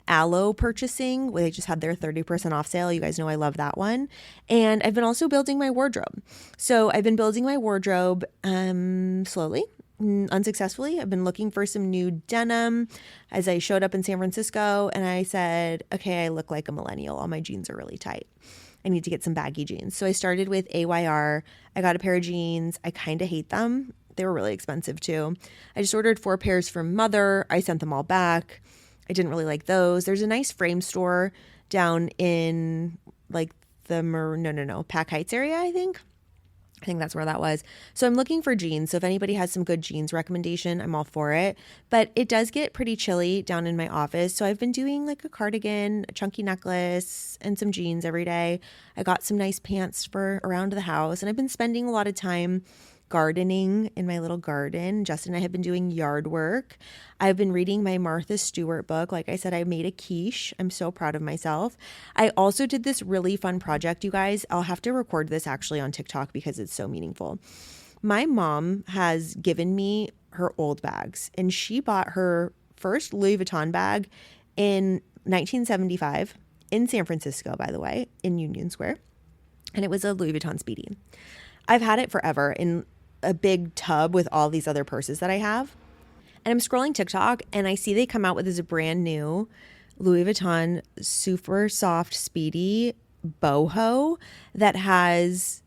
Aloe purchasing, where they just had their 30% off sale. You guys know I love that one. And I've been also building my wardrobe. So I've been building my wardrobe slowly, unsuccessfully. I've been looking for some new denim as I showed up in San Francisco, and I said, okay, I look like a millennial. All my jeans are really tight. I need to get some baggy jeans. So I started with AYR. I got a pair of jeans. I kind of hate them. They were really expensive too. I just ordered 4 pairs from Mother. I sent them all back. I didn't really like those. There's a nice frame store down in like the Pack Heights area, I think that's where that was. So I'm looking for jeans. So if anybody has some good jeans recommendation, I'm all for it. But it does get pretty chilly down in my office. So I've been doing like a cardigan, a chunky necklace, and some jeans every day. I got some nice pants for around the house, and I've been spending a lot of time gardening in my little garden. Justin and I have been doing yard work. I've been reading my Martha Stewart book. Like I said, I made a quiche. I'm so proud of myself. I also did this really fun project, you guys. I'll have to record this actually on TikTok because it's so meaningful. My mom has given me her old bags, and she bought her first Louis Vuitton bag in 1975 in San Francisco, by the way, in Union Square. And it was a Louis Vuitton Speedy. I've had it forever in a big tub with all these other purses that I have. And I'm scrolling TikTok, and I see they come out with this brand new Louis Vuitton super soft Speedy boho that has,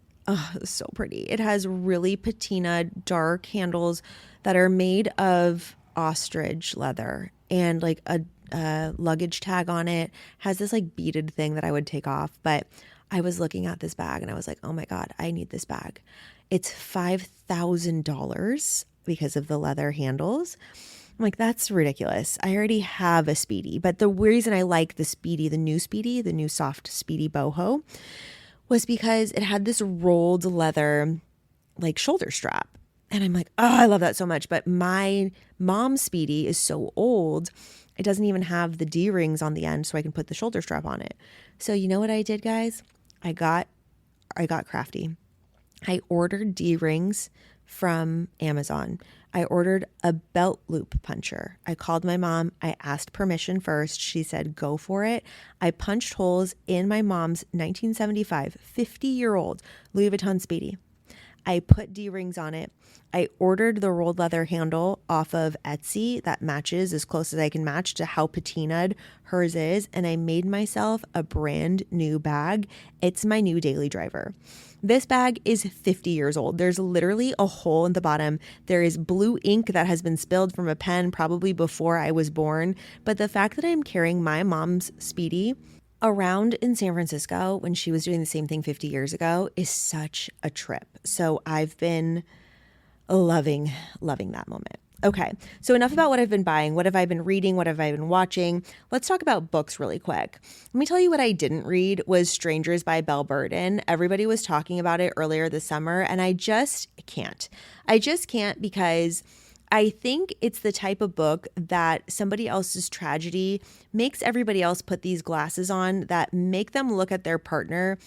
so pretty. It has really patina dark handles that are made of ostrich leather, and like a luggage tag on it has this like beaded thing that I would take off. But I was looking at this bag and I was like, oh my God, I need this bag. It's $5,000 because of the leather handles. I'm like, that's ridiculous. I already have a Speedy. But the reason I like the Speedy, the new soft Speedy boho, was because it had this rolled leather like shoulder strap. And I'm like, oh, I love that so much. But my mom's Speedy is so old, it doesn't even have the D-rings on the end so I can put the shoulder strap on it. So you know what I did, guys? I got crafty. I ordered D-rings from Amazon. I ordered a belt loop puncher. I called my mom. I asked permission first. She said, go for it. I punched holes in my mom's 1975, 50-year-old Louis Vuitton Speedy. I put D-rings on it. I ordered the rolled leather handle off of Etsy that matches as close as I can match to how patinaed hers is. And I made myself a brand new bag. It's my new daily driver. This bag is 50 years old. There's literally a hole in the bottom. There is blue ink that has been spilled from a pen probably before I was born. But the fact that I'm carrying my mom's Speedy around in San Francisco when she was doing the same thing 50 years ago is such a trip. So I've been loving that moment. Okay, so enough about what I've been buying. What have I been reading? What have I been watching? Let's talk about books really quick. Let me tell you what I didn't read was Strangers by Belle Burden. Everybody was talking about it earlier this summer, and I just can't. I just can't because I think it's the type of book that somebody else's tragedy makes everybody else put these glasses on that make them look at their partner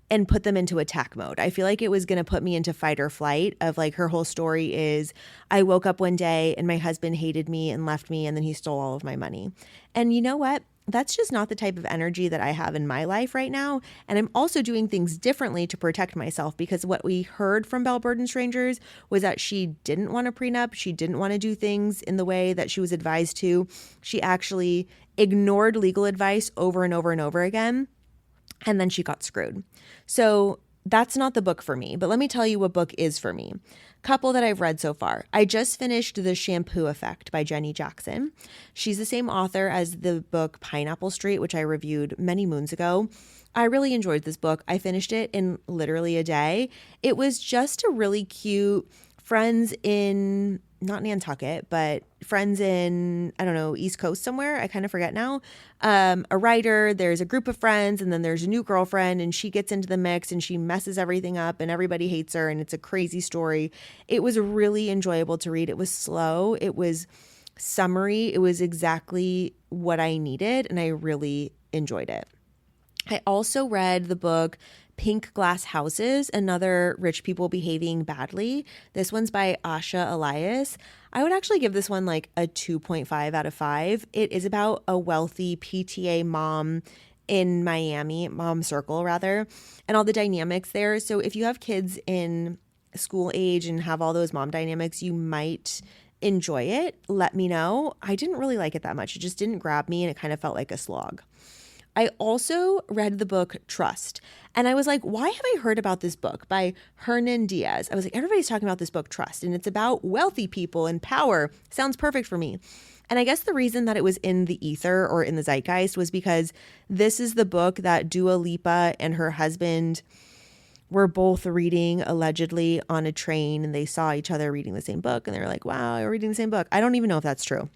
and put them into attack mode. I feel like it was going to put me into fight or flight of like her whole story is I woke up one day and my husband hated me and left me and then he stole all of my money. And you know what? that's just not the type of energy that I have in my life right now. And I'm also doing things differently to protect myself, because what we heard from Belle Burden Strangers was that she didn't want a prenup. She didn't want to do things in the way that she was advised to. She actually ignored legal advice over and over and over again. And then she got screwed. So that's not the book for me. But let me tell you what book is for me. Couple that I've read so far. I just finished The Shampoo Effect by Jenny Jackson. She's the same author as the book Pineapple Street, which I reviewed many moons ago. I really enjoyed this book. I finished it in literally a day. It was just a really cute friends in, not Nantucket, but friends in, I don't know, East Coast somewhere. I kind of forget now. A writer, there's a group of friends, and then there's a new girlfriend, and she gets into the mix and she messes everything up and everybody hates her, and it's a crazy story. It was really enjoyable to read. It was slow. It was summary. It was exactly what I needed, and I really enjoyed it. I also read the book Pink Glass Houses, Another Rich People Behaving Badly. This one's by Asha Elias. I would actually give this one like a 2.5 out of 5. It is about a wealthy PTA mom in Miami, mom circle rather, and all the dynamics there. So if you have kids in school age and have all those mom dynamics, you might enjoy it. Let me know. I didn't really like it that much. It just didn't grab me, and it kind of felt like a slog. I also read the book Trust, and I was like, why have I heard about this book by Hernan Diaz? I was like, everybody's talking about this book Trust, and it's about wealthy people and power. Sounds perfect for me. And I guess the reason that it was in the ether or in the zeitgeist was because this is the book that Dua Lipa and her husband were both reading allegedly on a train, and they saw each other reading the same book, and they were like, wow, you're reading the same book. I don't even know if that's true.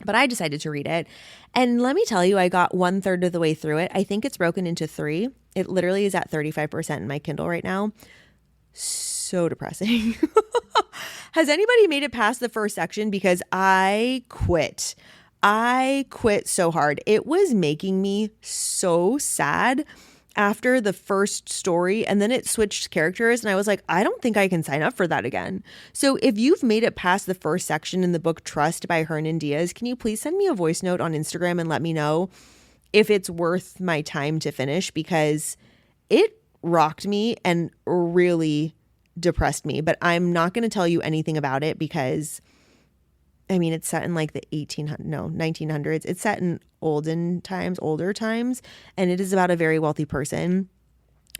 But I decided to read it. And let me tell you, I got 1/3 of the way through it. I think it's broken into 3. It literally is at 35% in my Kindle right now. So depressing. Has anybody made it past the first section? Because I quit. I quit so hard. It was making me so sad after the first story, and then it switched characters, and I was like, I don't think I can sign up for that again. So if you've made it past the first section in the book Trust by Hernan Diaz, can you please send me a voice note on Instagram and let me know if it's worth my time to finish, because it rocked me and really depressed me. But I'm not going to tell you anything about it because I mean, it's set in like the 1900s. It's set in older times, and it is about a very wealthy person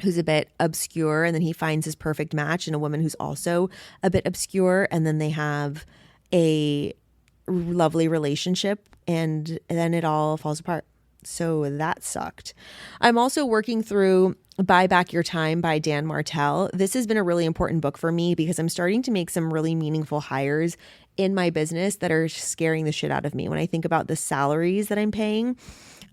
who's a bit obscure, and then he finds his perfect match in a woman who's also a bit obscure, and then they have a lovely relationship, and then it all falls apart. So that sucked. I'm also working through Buy Back Your Time by Dan Martell. This has been a really important book for me because I'm starting to make some really meaningful hires in my business that are scaring the shit out of me when I think about the salaries that I'm paying.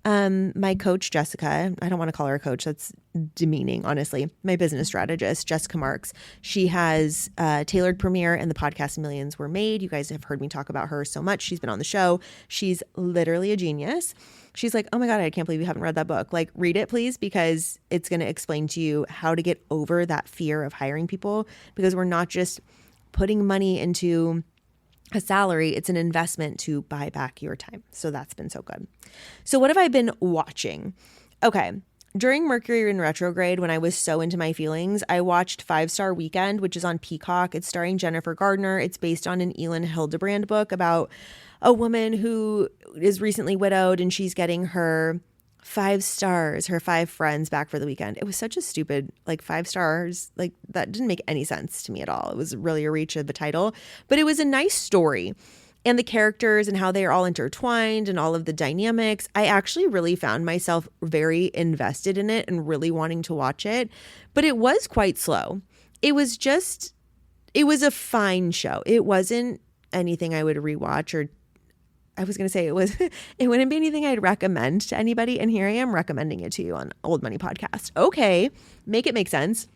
My coach, Jessica, I don't want to call her a coach. That's demeaning, honestly. My business strategist, Jessica Marks. She has Tailored Premiere and the podcast Millions Were Made. You guys have heard me talk about her so much. She's been on the show. She's literally a genius. She's like, oh my God, I can't believe you haven't read that book. Like, read it, please, because it's going to explain to you how to get over that fear of hiring people, because we're not just putting money into a salary, it's an investment to buy back your time. So that's been so good. So what have I been watching? Okay. During Mercury in retrograde, when I was so into my feelings, I watched 5 Star Weekend, which is on Peacock. It's starring Jennifer Gardner. It's based on an Elin Hildebrand book about a woman who is recently widowed, and she's getting her 5 stars, her 5 friends back for the weekend. It was such a stupid, 5 stars. That didn't make any sense to me at all. It was really a reach of the title, but it was a nice story. And the characters and how they are all intertwined and all of the dynamics, I actually really found myself very invested in it and really wanting to watch it. But it was quite slow. It was a fine show. It wasn't anything I would rewatch, or I was going to say it wouldn't be anything I'd recommend to anybody. And here I am recommending it to you on Old Money Podcast. Okay, make it make sense.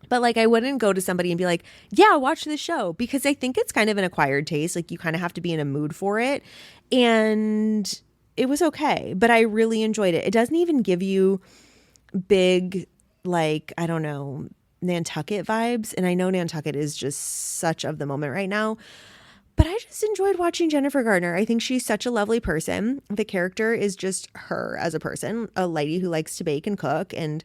But I wouldn't go to somebody and be like, yeah, watch this show, because I think it's kind of an acquired taste. You kind of have to be in a mood for it. And it was okay, but I really enjoyed it. It doesn't even give you big, I don't know, Nantucket vibes. And I know Nantucket is just such of the moment right now. But I just enjoyed watching Jennifer Gardner. I think she's such a lovely person. The character is just her as a person, a lady who likes to bake and cook. And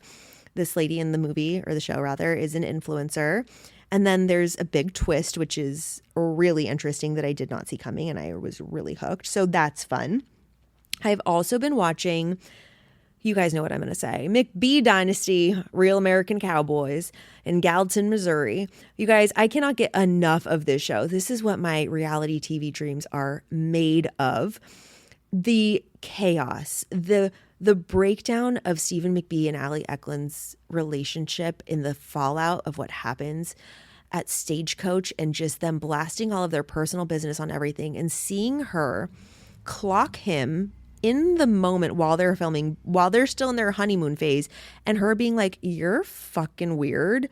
this lady in the movie, or the show rather, is an influencer. And then there's a big twist, which is really interesting that I did not see coming, and I was really hooked. So that's fun. I've also been watching, you guys know what I'm going to say, McBee Dynasty, Real American Cowboys in Gallatin, Missouri. You guys, I cannot get enough of this show. This is what my reality TV dreams are made of. The chaos, the breakdown of Stephen McBee and Allie Eklund's relationship in the fallout of what happens at Stagecoach, and just them blasting all of their personal business on everything, and seeing her clock him in the moment while they're filming, while they're still in their honeymoon phase, and her being like, "You're fucking weird,"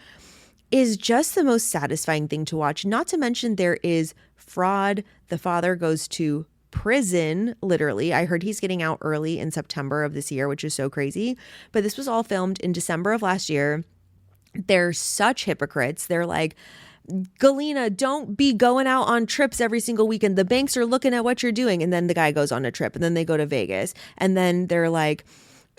is just the most satisfying thing to watch. Not to mention there is fraud. The father goes to prison, literally. I heard he's getting out early in September of this year, which is so crazy. But this was all filmed in December of last year. They're such hypocrites. They're like, "Galena, don't be going out on trips every single weekend. The banks are looking at what you're doing." And then the guy goes on a trip, and then they go to Vegas. And then they're like,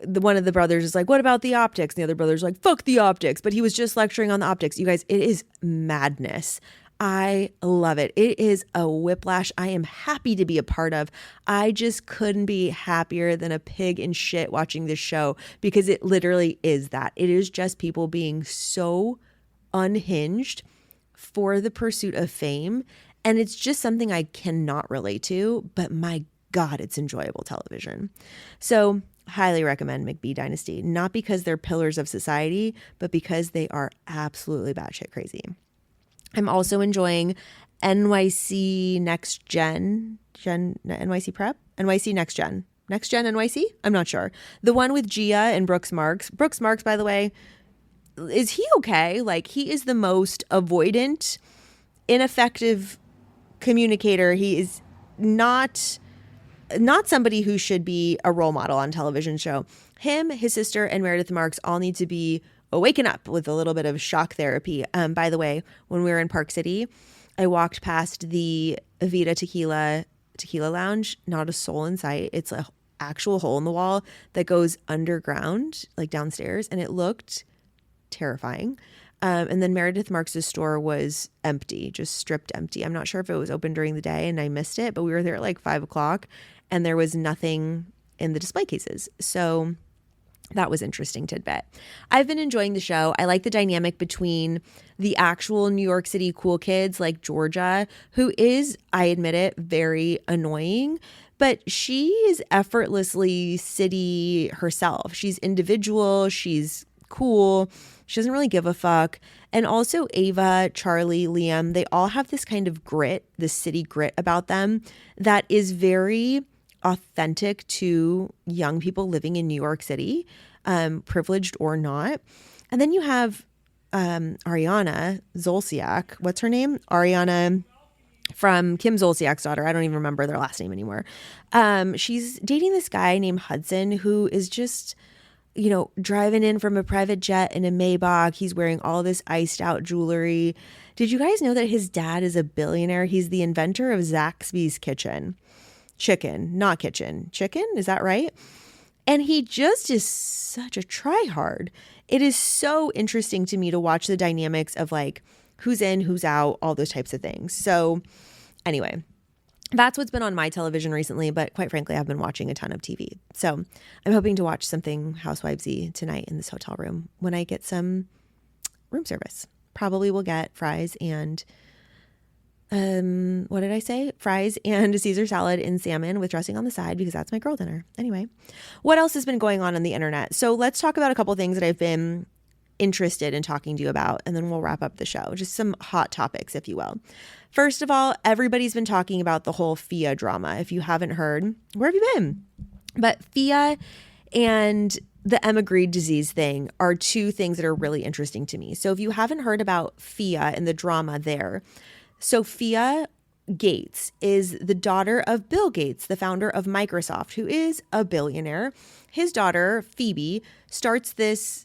one of the brothers is like, "What about the optics?" And the other brother's like, "Fuck the optics." But he was just lecturing on the optics. You guys, it is madness. I love it. It is a whiplash I am happy to be a part of. I just couldn't be happier than a pig in shit watching this show, because it literally is that. It is just people being so unhinged for the pursuit of fame. And it's just something I cannot relate to, but my God, it's enjoyable television. So highly recommend McBee Dynasty, not because they're pillars of society, but because they are absolutely batshit crazy. I'm also enjoying NYC Next Gen, NYC Prep, NYC Next Gen NYC? I'm not sure. The one with Gia and Brooks Marks. Brooks Marks, by the way, is he okay? Like, he is the most avoidant, ineffective communicator. He is not somebody who should be a role model on a television show. Him, his sister, and Meredith Marks all need to be waken up with a little bit of shock therapy. By the way, when we were in Park City, I walked past the Avita Tequila Lounge. Not a soul in sight. It's an actual hole in the wall that goes underground, like downstairs, and it looked terrifying. And then Meredith Marks' store was empty, just stripped empty. I'm not sure if it was open during the day and I missed it, but we were there at like 5 o'clock and there was nothing in the display cases. So that was interesting tidbit. I've been enjoying the show. I like the dynamic between the actual New York City cool kids like Georgia, who is, I admit it, very annoying, but she is effortlessly city herself. She's individual. She's cool. She doesn't really give a fuck. And also Ava, Charlie, Liam, they all have this kind of grit, this city grit about them that is very authentic to young people living in New York City, privileged or not. And then you have Ariana Zolciak. What's her name? Ariana from Kim Zolciak's daughter. I don't even remember their last name anymore. She's dating this guy named Hudson, who is just, driving in from a private jet in a Maybach. He's wearing all this iced out jewelry. Did you guys know that his dad is a billionaire? He's the inventor of Zaxby's Chicken, not kitchen. Chicken, is that right? And he just is such a tryhard. It is so interesting to me to watch the dynamics of like who's in, who's out, all those types of things. So anyway, that's what's been on my television recently, but quite frankly, I've been watching a ton of TV. So I'm hoping to watch something Housewivesy tonight in this hotel room when I get some room service. Probably will get fries and what did I say? Fries and a Caesar salad and salmon with dressing on the side, because that's my girl dinner. Anyway, what else has been going on the internet? So let's talk about a couple things that I've been interested in talking to you about, and then we'll wrap up the show. Just some hot topics, if you will. First of all, everybody's been talking about the whole Fia drama. If you haven't heard, where have you been? But Fia and the Emma Grede disease thing are two things that are really interesting to me. So if you haven't heard about Fia and the drama there, Sophia Gates is the daughter of Bill Gates, the founder of Microsoft, who is a billionaire. His daughter, Phoebe, starts this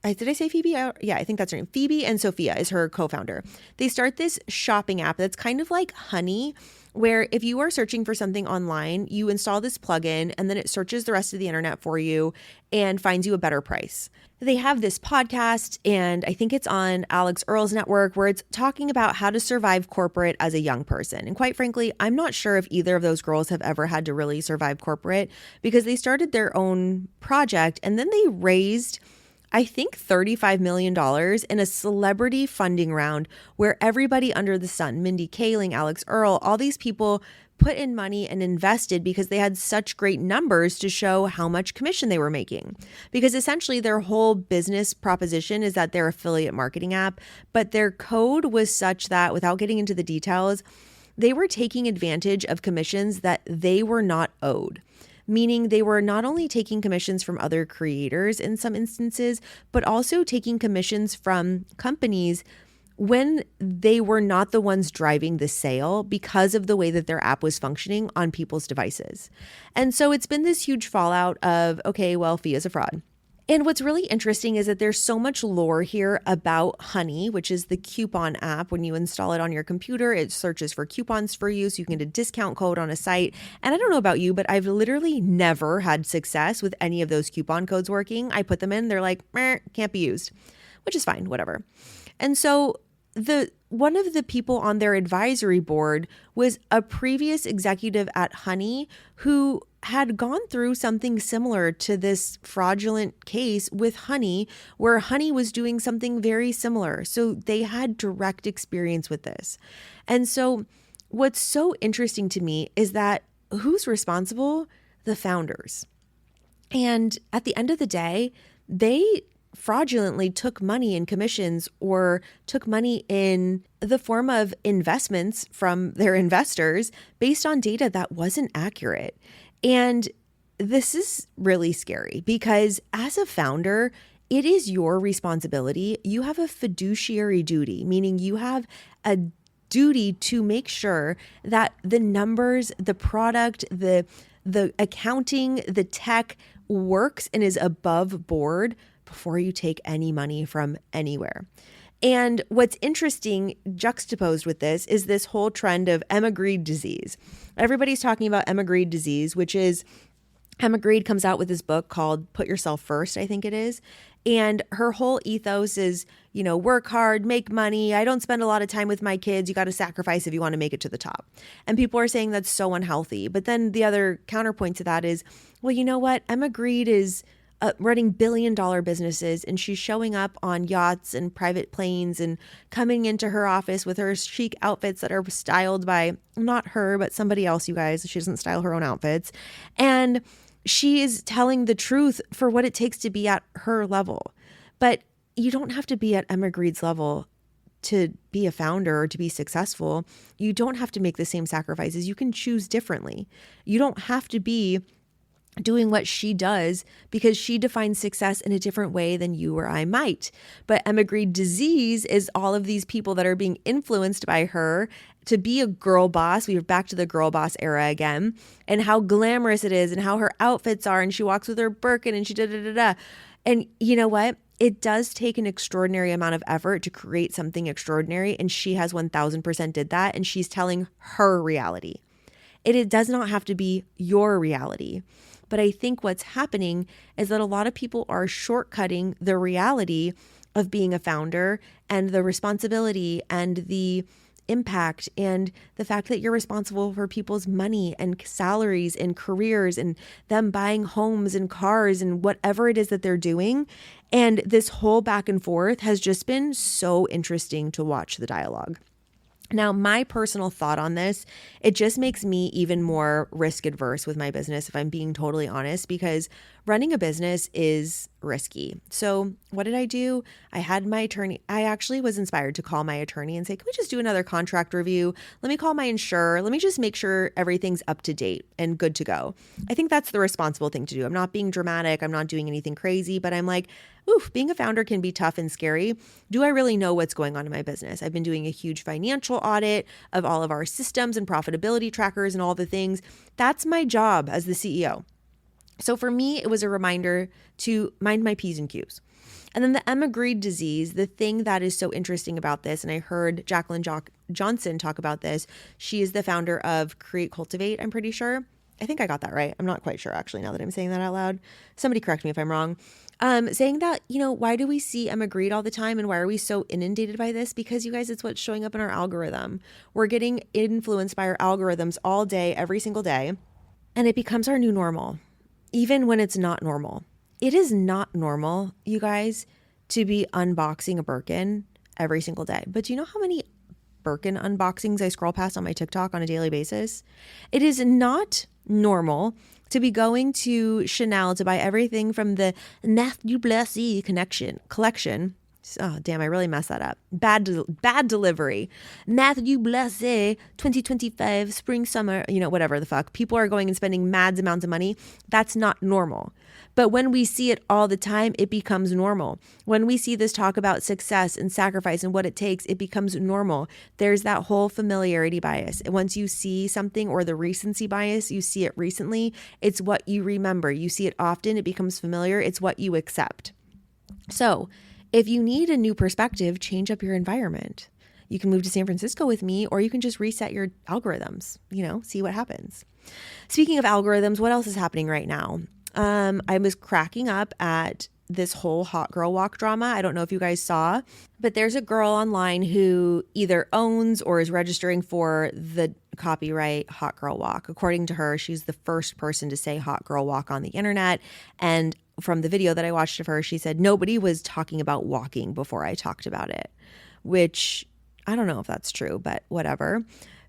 did I say Phoebe? Yeah, I think that's her name. Phoebe and Sophia is her co-founder. They start this shopping app that's kind of like Honey, where if you are searching for something online, you install this plugin and then it searches the rest of the internet for you and finds you a better price. They have this podcast, and I think it's on Alex Earl's network, where it's talking about how to survive corporate as a young person. And quite frankly, I'm not sure if either of those girls have ever had to really survive corporate, because they started their own project and then they raised, I think, $35 million in a celebrity funding round where everybody under the sun, Mindy Kaling, Alex Earl, all these people put in money and invested because they had such great numbers to show how much commission they were making. Because essentially their whole business proposition is that they're affiliate marketing app, but their code was such that, without getting into the details, they were taking advantage of commissions that they were not owed. Meaning they were not only taking commissions from other creators in some instances, but also taking commissions from companies when they were not the ones driving the sale because of the way that their app was functioning on people's devices. And so it's been this huge fallout of, okay, well, Fia's a fraud. And what's really interesting is that there's so much lore here about Honey, which is the coupon app. When you install it on your computer, it searches for coupons for you so you can get a discount code on a site. And I don't know about you, but I've literally never had success with any of those coupon codes working. I put them in, they're like, can't be used, which is fine, whatever. And so one of the people on their advisory board was a previous executive at Honey who had gone through something similar to this fraudulent case with Honey, where Honey was doing something very similar. So they had direct experience with this. And so what's so interesting to me is that who's responsible? The founders. And at the end of the day, they fraudulently took money in commissions or took money in the form of investments from their investors based on data that wasn't accurate. And this is really scary because as a founder, it is your responsibility. You have a fiduciary duty, meaning you have a duty to make sure that the numbers, the product, the accounting, the tech works and is above board before you take any money from anywhere. And what's interesting juxtaposed with this is this whole trend of Emma Grede disease. Everybody's talking about Emma Grede disease, which is Emma Grede comes out with this book called Put Yourself First, I think it is. And her whole ethos is, work hard, make money. I don't spend a lot of time with my kids. You got to sacrifice if you want to make it to the top. And people are saying that's so unhealthy. But then the other counterpoint to that is, well, you know what? Emma Grede is running billion-dollar businesses, and she's showing up on yachts and private planes and coming into her office with her chic outfits that are styled by not her, but somebody else, you guys. She doesn't style her own outfits. And she is telling the truth for what it takes to be at her level. But you don't have to be at Emma Grede's level to be a founder or to be successful. You don't have to make the same sacrifices. You can choose differently. You don't have to be doing what she does because she defines success in a different way than you or I might. But Emma Grede disease is all of these people that are being influenced by her to be a girl boss. We're back to the girl boss era again, and how glamorous it is and how her outfits are. And she walks with her Birkin and she da-da-da-da. And you know what? It does take an extraordinary amount of effort to create something extraordinary. And she has 1000% did that. And she's telling her reality. It does not have to be your reality. But I think what's happening is that a lot of people are shortcutting the reality of being a founder and the responsibility and the impact and the fact that you're responsible for people's money and salaries and careers and them buying homes and cars and whatever it is that they're doing. And this whole back and forth has just been so interesting to watch the dialogue. Now, my personal thought on this, it just makes me even more risk adverse with my business, if I'm being totally honest, because running a business is risky. So what did I do? I had my attorney. I actually was inspired to call my attorney and say, can we just do another contract review? Let me call my insurer. Let me just make sure everything's up to date and good to go. I think that's the responsible thing to do. I'm not being dramatic. I'm not doing anything crazy, but I'm like, oof, being a founder can be tough and scary. Do I really know what's going on in my business? I've been doing a huge financial audit of all of our systems and profitability trackers and all the things. That's my job as the CEO. So for me, it was a reminder to mind my P's and Q's. And then the Emma Grede disease, the thing that is so interesting about this, and I heard Jacqueline Johnson talk about this. She is the founder of Create Cultivate, I'm pretty sure. I think I got that right. I'm not quite sure, actually, now that I'm saying that out loud. Somebody correct me if I'm wrong. Saying that, why do we see Emma Grede all the time and why are we so inundated by this? Because you guys, it's what's showing up in our algorithm. We're getting influenced by our algorithms all day, every single day, and it becomes our new normal, even when it's not normal. It is not normal, you guys, to be unboxing a Birkin every single day. But do you know how many Birkin unboxings I scroll past on my TikTok on a daily basis? It is not normal to be going to Chanel to buy everything from the Matthew Blessy collection. Oh, damn, I really messed that up. Bad delivery. Matthew Blessé 2025 spring, summer, whatever the fuck. People are going and spending mad amounts of money. That's not normal. But when we see it all the time, it becomes normal. When we see this talk about success and sacrifice and what it takes, it becomes normal. There's that whole familiarity bias. Once you see something, or the recency bias, you see it recently, it's what you remember. You see it often, it becomes familiar, it's what you accept. So if you need a new perspective, change up your environment. You can move to San Francisco with me, or you can just reset your algorithms, see what happens. Speaking of algorithms, what else is happening right now? I was cracking up at this whole hot girl walk drama. I don't know if you guys saw, but there's a girl online who either owns or is registering for the copyright hot girl walk. According to her, she's the first person to say hot girl walk on the internet. And from the video that I watched of her, she said, nobody was talking about walking before I talked about it, which I don't know if that's true, but whatever.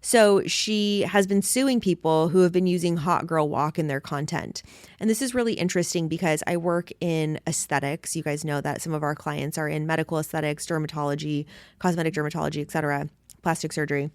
So she has been suing people who have been using hot girl walk in their content. And this is really interesting because I work in aesthetics. You guys know that some of our clients are in medical aesthetics, dermatology, cosmetic dermatology, etc., plastic surgery.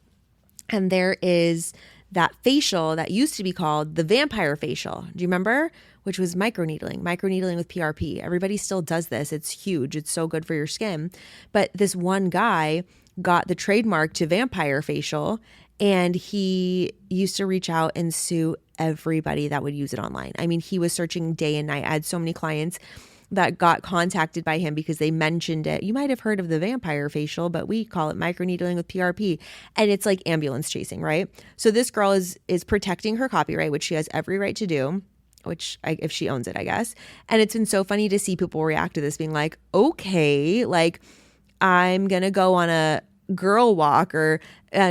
And there is that facial that used to be called the vampire facial. Do you remember? Which was microneedling with PRP. Everybody still does this. It's huge. It's so good for your skin. But this one guy got the trademark to vampire facial, and he used to reach out and sue everybody that would use it online. I mean, he was searching day and night. I had so many clients that got contacted by him because they mentioned it. You might have heard of the vampire facial, but we call it microneedling with PRP. And it's like ambulance chasing, right? So this girl is protecting her copyright, which she has every right to do, if she owns it, I guess. And it's been so funny to see people react to this being like, okay, like I'm going to go on a girl walk, or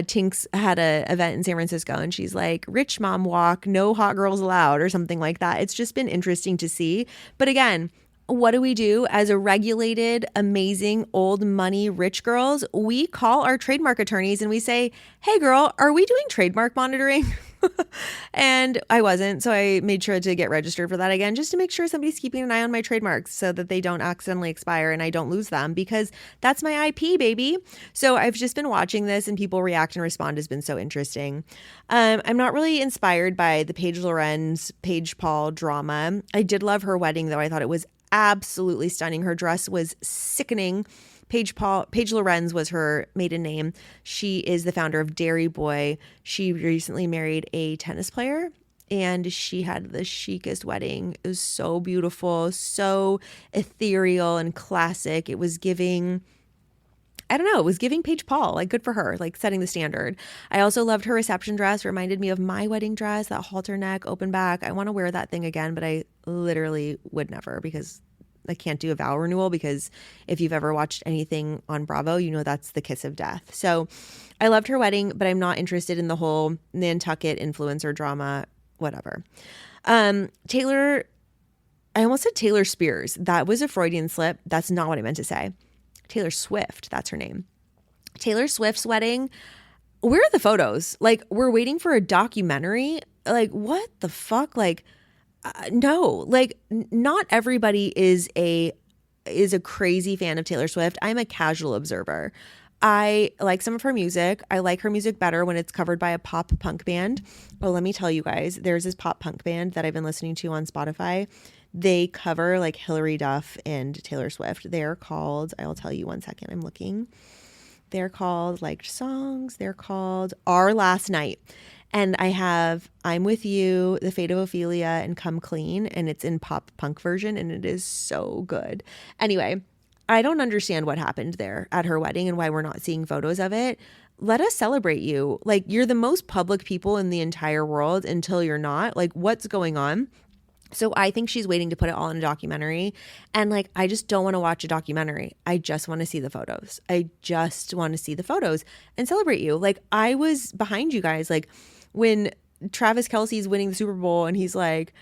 Tinks had a event in San Francisco and she's like, rich mom walk, no hot girls allowed, or something like that. It's just been interesting to see. But again, what do we do as a regulated, amazing, old money, rich girls? We call our trademark attorneys and we say, hey girl, are we doing trademark monitoring? And I wasn't. So I made sure to get registered for that again, just to make sure somebody's keeping an eye on my trademarks so that they don't accidentally expire and I don't lose them, because that's my IP, baby. So I've just been watching this and people react and respond has been so interesting. I'm not really inspired by the Paige Lorenz, Paige Paul drama. I did love her wedding though. I thought it was absolutely stunning. Her dress was sickening. Paige Lorenz was her maiden name. She is the founder of Dairy Boy. She recently married a tennis player and she had the chicest wedding. It was so beautiful, so ethereal and classic. It was giving, I don't know, it was giving Paige Paul, like good for her, like setting the standard. I also loved her reception dress. Reminded me of my wedding dress, that halter neck, open back. I want to wear that thing again, but I literally would never, because I can't do a vow renewal, because if you've ever watched anything on Bravo, you know that's the kiss of death. So I loved her wedding, but I'm not interested in the whole Nantucket influencer drama, whatever. Taylor, I almost said Taylor Spears. That was a Freudian slip. That's not what I meant to say. Taylor Swift, that's her name. Taylor Swift's wedding. Where are the photos? Like, we're waiting for a documentary. Like, what the fuck? Like, no, like not everybody is a crazy fan of Taylor Swift. I'm a casual observer. I like some of her music. I like her music better when it's covered by a pop punk band. Oh, let me tell you guys, there's this pop punk band that I've been listening to on Spotify. They cover like Hilary Duff and Taylor Swift. They're called, I'll tell you one second, I'm looking. They're called Liked Songs. They're called Our Last Night. And I have I'm With You, The Fate of Ophelia, and Come Clean, and it's in pop punk version, and it is so good. Anyway, I don't understand what happened there at her wedding and why we're not seeing photos of it. Let us celebrate you. Like, you're the most public people in the entire world until you're not. Like, what's going on? So I think she's waiting to put it all in a documentary. And like, I just don't want to watch a documentary. I just want to see the photos. I just want to see the photos and celebrate you. Like, I was behind you guys. Like, when Travis Kelce's winning the Super Bowl and he's like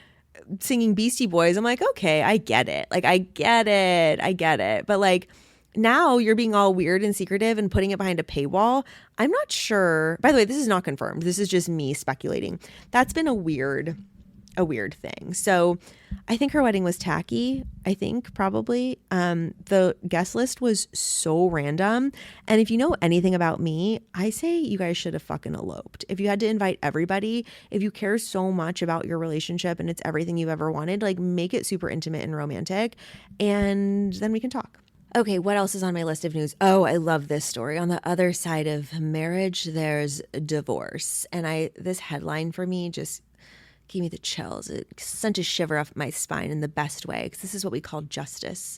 singing Beastie Boys, I'm like, okay, I get it. Like, I get it. But like, now you're being all weird and secretive and putting it behind a paywall. I'm not sure. By the way, this is not confirmed. This is just me speculating. That's been a weird thing. So I think her wedding was tacky. I think probably the guest list was so random. And if you know anything about me, I say you guys should have fucking eloped. If you had to invite everybody, if you care so much about your relationship and it's everything you've ever wanted, like, make it super intimate and romantic, and then we can talk. Okay, what else is on my list of news? Oh, I love this story. On the other side of marriage, there's divorce. And this headline for me just gave me the chills. It sent a shiver up my spine in the best way, because this is what we call justice.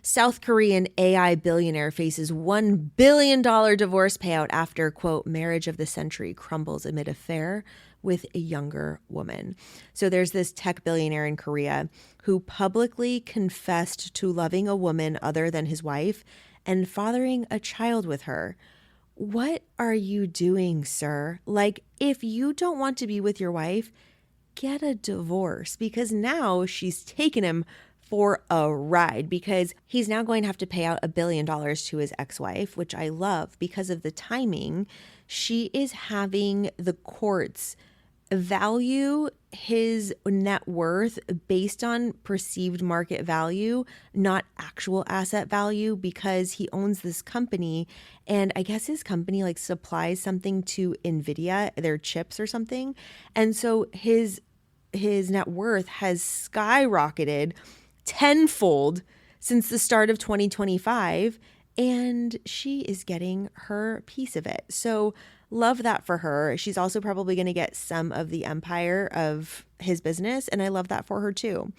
South Korean AI billionaire faces $1 billion divorce payout after, quote, marriage of the century crumbles amid affair with a younger woman. So there's this tech billionaire in Korea who publicly confessed to loving a woman other than his wife and fathering a child with her. What are you doing, sir? Like, if you don't want to be with your wife, get a divorce, because now she's taken him for a ride, because he's now going to have to pay out $1 billion to his ex-wife, which I love because of the timing. She is having the courts value his net worth based on perceived market value, not actual asset value, because he owns this company. And I guess his company like supplies something to NVIDIA, their chips or something. And so his net worth has skyrocketed tenfold since the start of 2025, and she is getting her piece of it. So love that for her. She's also probably going to get some of the empire of his business, and I love that for her too.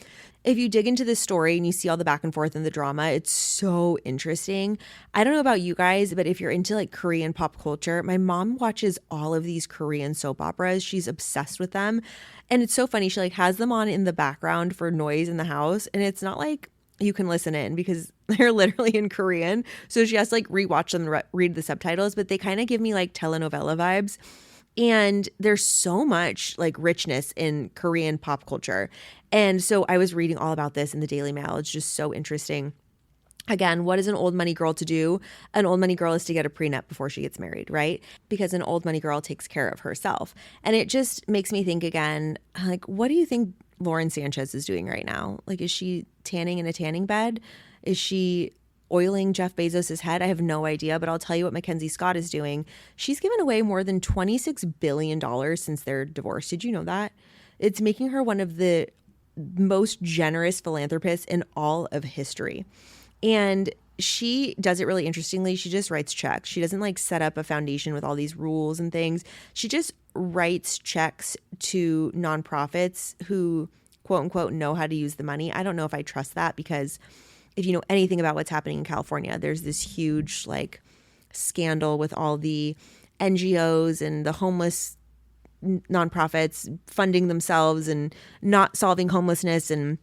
If you dig into this story and you see all the back and forth and the drama, it's so interesting. I don't know about you guys, but if you're into like Korean pop culture, my mom watches all of these Korean soap operas. She's obsessed with them. And it's so funny. She like has them on in the background for noise in the house. And it's not like you can listen in because they're literally in Korean. So she has to like rewatch them and read the subtitles, but they kind of give me like telenovela vibes. And there's so much like richness in Korean pop culture. And so I was reading all about this in the Daily Mail. It's just so interesting. Again, what is an old money girl to do? An old money girl is to get a prenup before she gets married, right? Because an old money girl takes care of herself. And it just makes me think again, like, what do you think Lauren Sanchez is doing right now? Like, is she tanning in a tanning bed? Is she oiling Jeff Bezos' head? I have no idea, but I'll tell you what Mackenzie Scott is doing. She's given away more than $26 billion since their divorce. Did you know that? It's making her one of the most generous philanthropists in all of history. And she does it really interestingly. She just writes checks. She doesn't like set up a foundation with all these rules and things. She just writes checks to nonprofits who, quote unquote, know how to use the money. I don't know if I trust that, because if you know anything about what's happening in California, there's this huge like scandal with all the NGOs and the homeless nonprofits funding themselves and not solving homelessness, and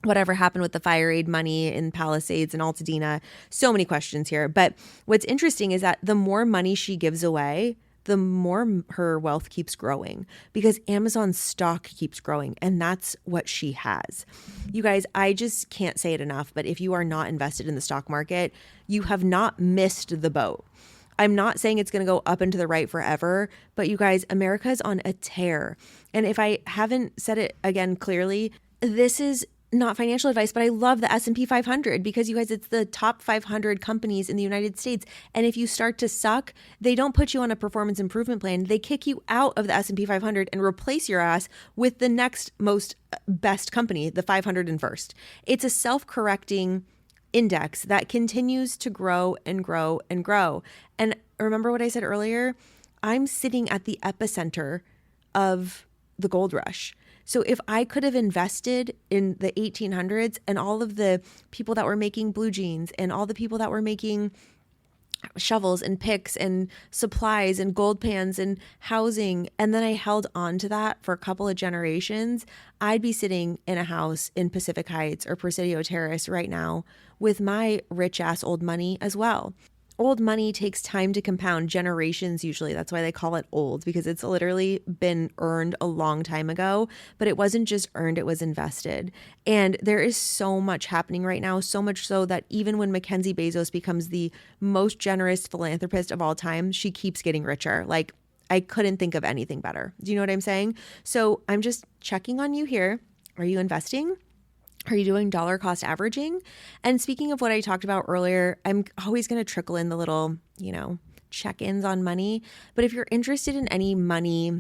whatever happened with the fire aid money in Palisades and Altadena. So many questions here. But what's interesting is that the more money she gives away, the more her wealth keeps growing, because Amazon's stock keeps growing, and that's what she has. You guys, I just can't say it enough, but if you are not invested in the stock market, you have not missed the boat. I'm not saying it's going to go up and to the right forever, but you guys, America is on a tear. And if I haven't said it again clearly, this is not financial advice, but I love the S&P 500 because, you guys, it's the top 500 companies in the United States. And if you start to suck, they don't put you on a performance improvement plan. They kick you out of the S&P 500 and replace your ass with the next most best company, the 501st. It's a self-correcting index that continues to grow and grow and grow. And remember what I said earlier? I'm sitting at the epicenter of the gold rush. So if I could have invested in the 1800s and all of the people that were making blue jeans and all the people that were making shovels and picks and supplies and gold pans and housing, and then I held on to that for a couple of generations, I'd be sitting in a house in Pacific Heights or Presidio Terrace right now with my rich ass old money as well. Old money takes time to compound, generations usually. That's why they call it old, because it's literally been earned a long time ago, but it wasn't just earned, it was invested. And there is so much happening right now, so much so that even when Mackenzie Bezos becomes the most generous philanthropist of all time, she keeps getting richer. Like, I couldn't think of anything better. Do you know what I'm saying? So I'm just checking on you here. Are you investing? Are you doing dollar cost averaging? And speaking of what I talked about earlier, I'm always going to trickle in the little, check-ins on money. But if you're interested in any money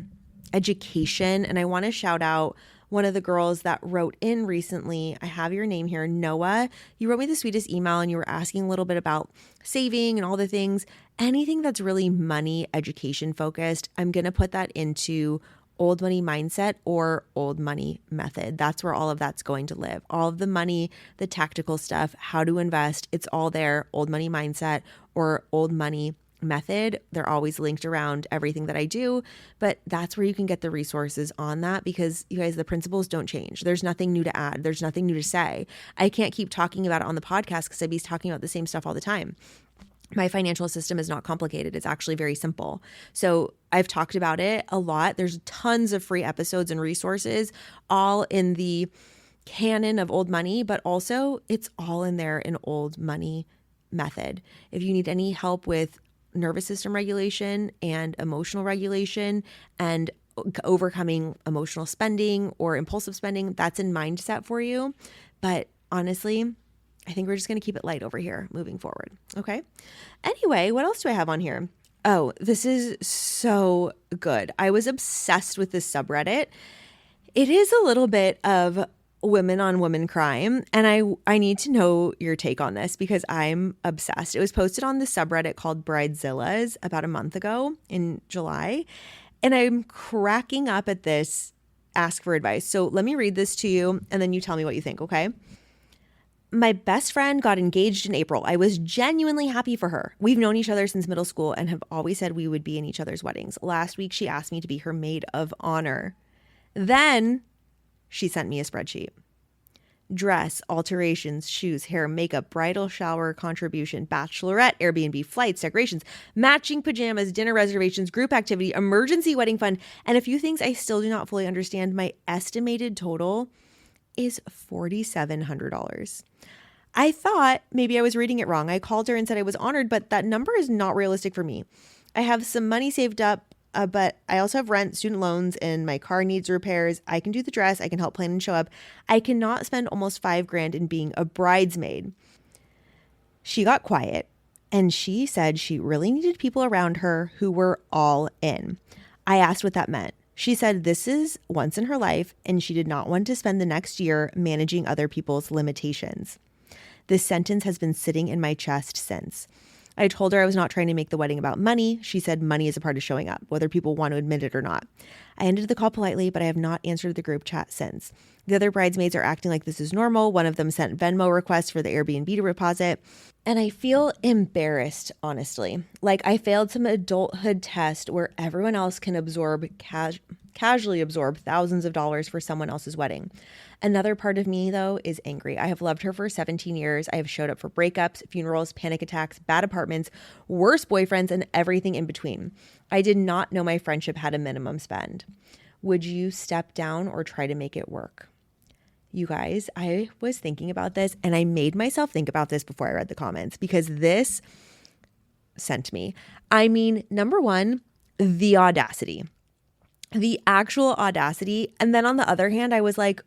education, and I want to shout out one of the girls that wrote in recently, I have your name here, Noah. You wrote me the sweetest email and you were asking a little bit about saving and all the things. Anything that's really money education focused, I'm going to put that into Old Money Mindset or Old Money Method. That's where all of that's going to live. All of the money, the tactical stuff, how to invest, it's all there. Old Money Mindset or Old Money Method. They're always linked around everything that I do, but that's where you can get the resources on that, because you guys, the principles don't change. There's nothing new to add. There's nothing new to say. I can't keep talking about it on the podcast because I'd be talking about the same stuff all the time. My financial system is not complicated. It's actually very simple. So I've talked about it a lot. There's tons of free episodes and resources all in the canon of Old Money, but also it's all in there in Old Money Method. If you need any help with nervous system regulation and emotional regulation and overcoming emotional spending or impulsive spending, that's in Mindset for you. But honestly, I think we're just going to keep it light over here moving forward. Okay. Anyway, what else do I have on here? Oh, this is so good. I was obsessed with this subreddit. It is a little bit of women on women crime, and I need to know your take on this because I'm obsessed. It was posted on the subreddit called Bridezillas about a month ago in July, and I'm cracking up at this ask for advice. So let me read this to you, and then you tell me what you think, okay? My best friend got engaged in April. I was genuinely happy for her. We've known each other since middle school and have always said we would be in each other's weddings. Last week, she asked me to be her maid of honor. Then she sent me a spreadsheet. Dress, alterations, shoes, hair, makeup, bridal shower contribution, bachelorette, Airbnb, flights, decorations, matching pajamas, dinner reservations, group activity, emergency wedding fund, and a few things I still do not fully understand. My estimated total is $4,700. I thought maybe I was reading it wrong. I called her and said I was honored, but that number is not realistic for me. I have some money saved up, but I also have rent, student loans, and my car needs repairs. I can do the dress. I can help plan and show up. I cannot spend almost $5,000 in being a bridesmaid. She got quiet and she said she really needed people around her who were all in. I asked what that meant. She said this is once in her life and she did not want to spend the next year managing other people's limitations. This sentence has been sitting in my chest since. I told her I was not trying to make the wedding about money. She said money is a part of showing up, whether people want to admit it or not. I ended the call politely, but I have not answered the group chat since. The other bridesmaids are acting like this is normal. One of them sent Venmo requests for the Airbnb to deposit. And I feel embarrassed, honestly. Like I failed some adulthood test where everyone else can casually absorb thousands of dollars for someone else's wedding. Another part of me, though, is angry. I have loved her for 17 years. I have showed up for breakups, funerals, panic attacks, bad apartments, worse boyfriends, and everything in between. I did not know my friendship had a minimum spend. Would you step down or try to make it work? You guys, I was thinking about this and I made myself think about this before I read the comments because this sent me. I mean, number one, the audacity, the actual audacity. And then on the other hand, I was like,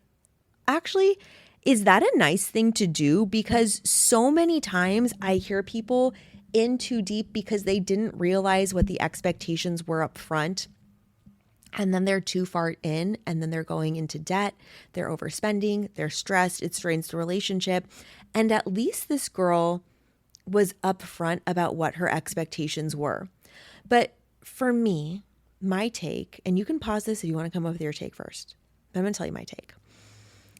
actually, is that a nice thing to do? Because so many times I hear people in too deep because they didn't realize what the expectations were up front. And then they're too far in and then they're going into debt. They're overspending. They're stressed. It strains the relationship. And at least this girl was upfront about what her expectations were. But for me, my take, and you can pause this if you want to come up with your take first. I'm going to tell you my take.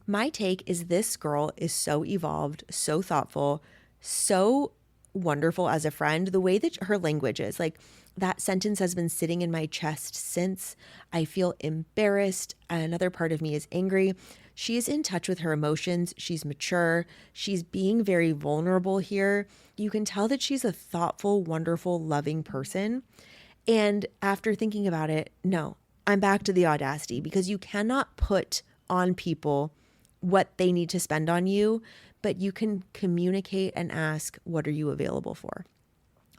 My take is this girl is so evolved, so thoughtful, so wonderful as a friend. The way that her language is, like that sentence has been sitting in my chest since. I feel embarrassed. Another part of me is angry. She is in touch with her emotions. She's mature. She's being very vulnerable here. You can tell that she's a thoughtful, wonderful, loving person. And after thinking about it, no, I'm back to the audacity, because you cannot put on people what they need to spend on you, but you can communicate and ask, what are you available for?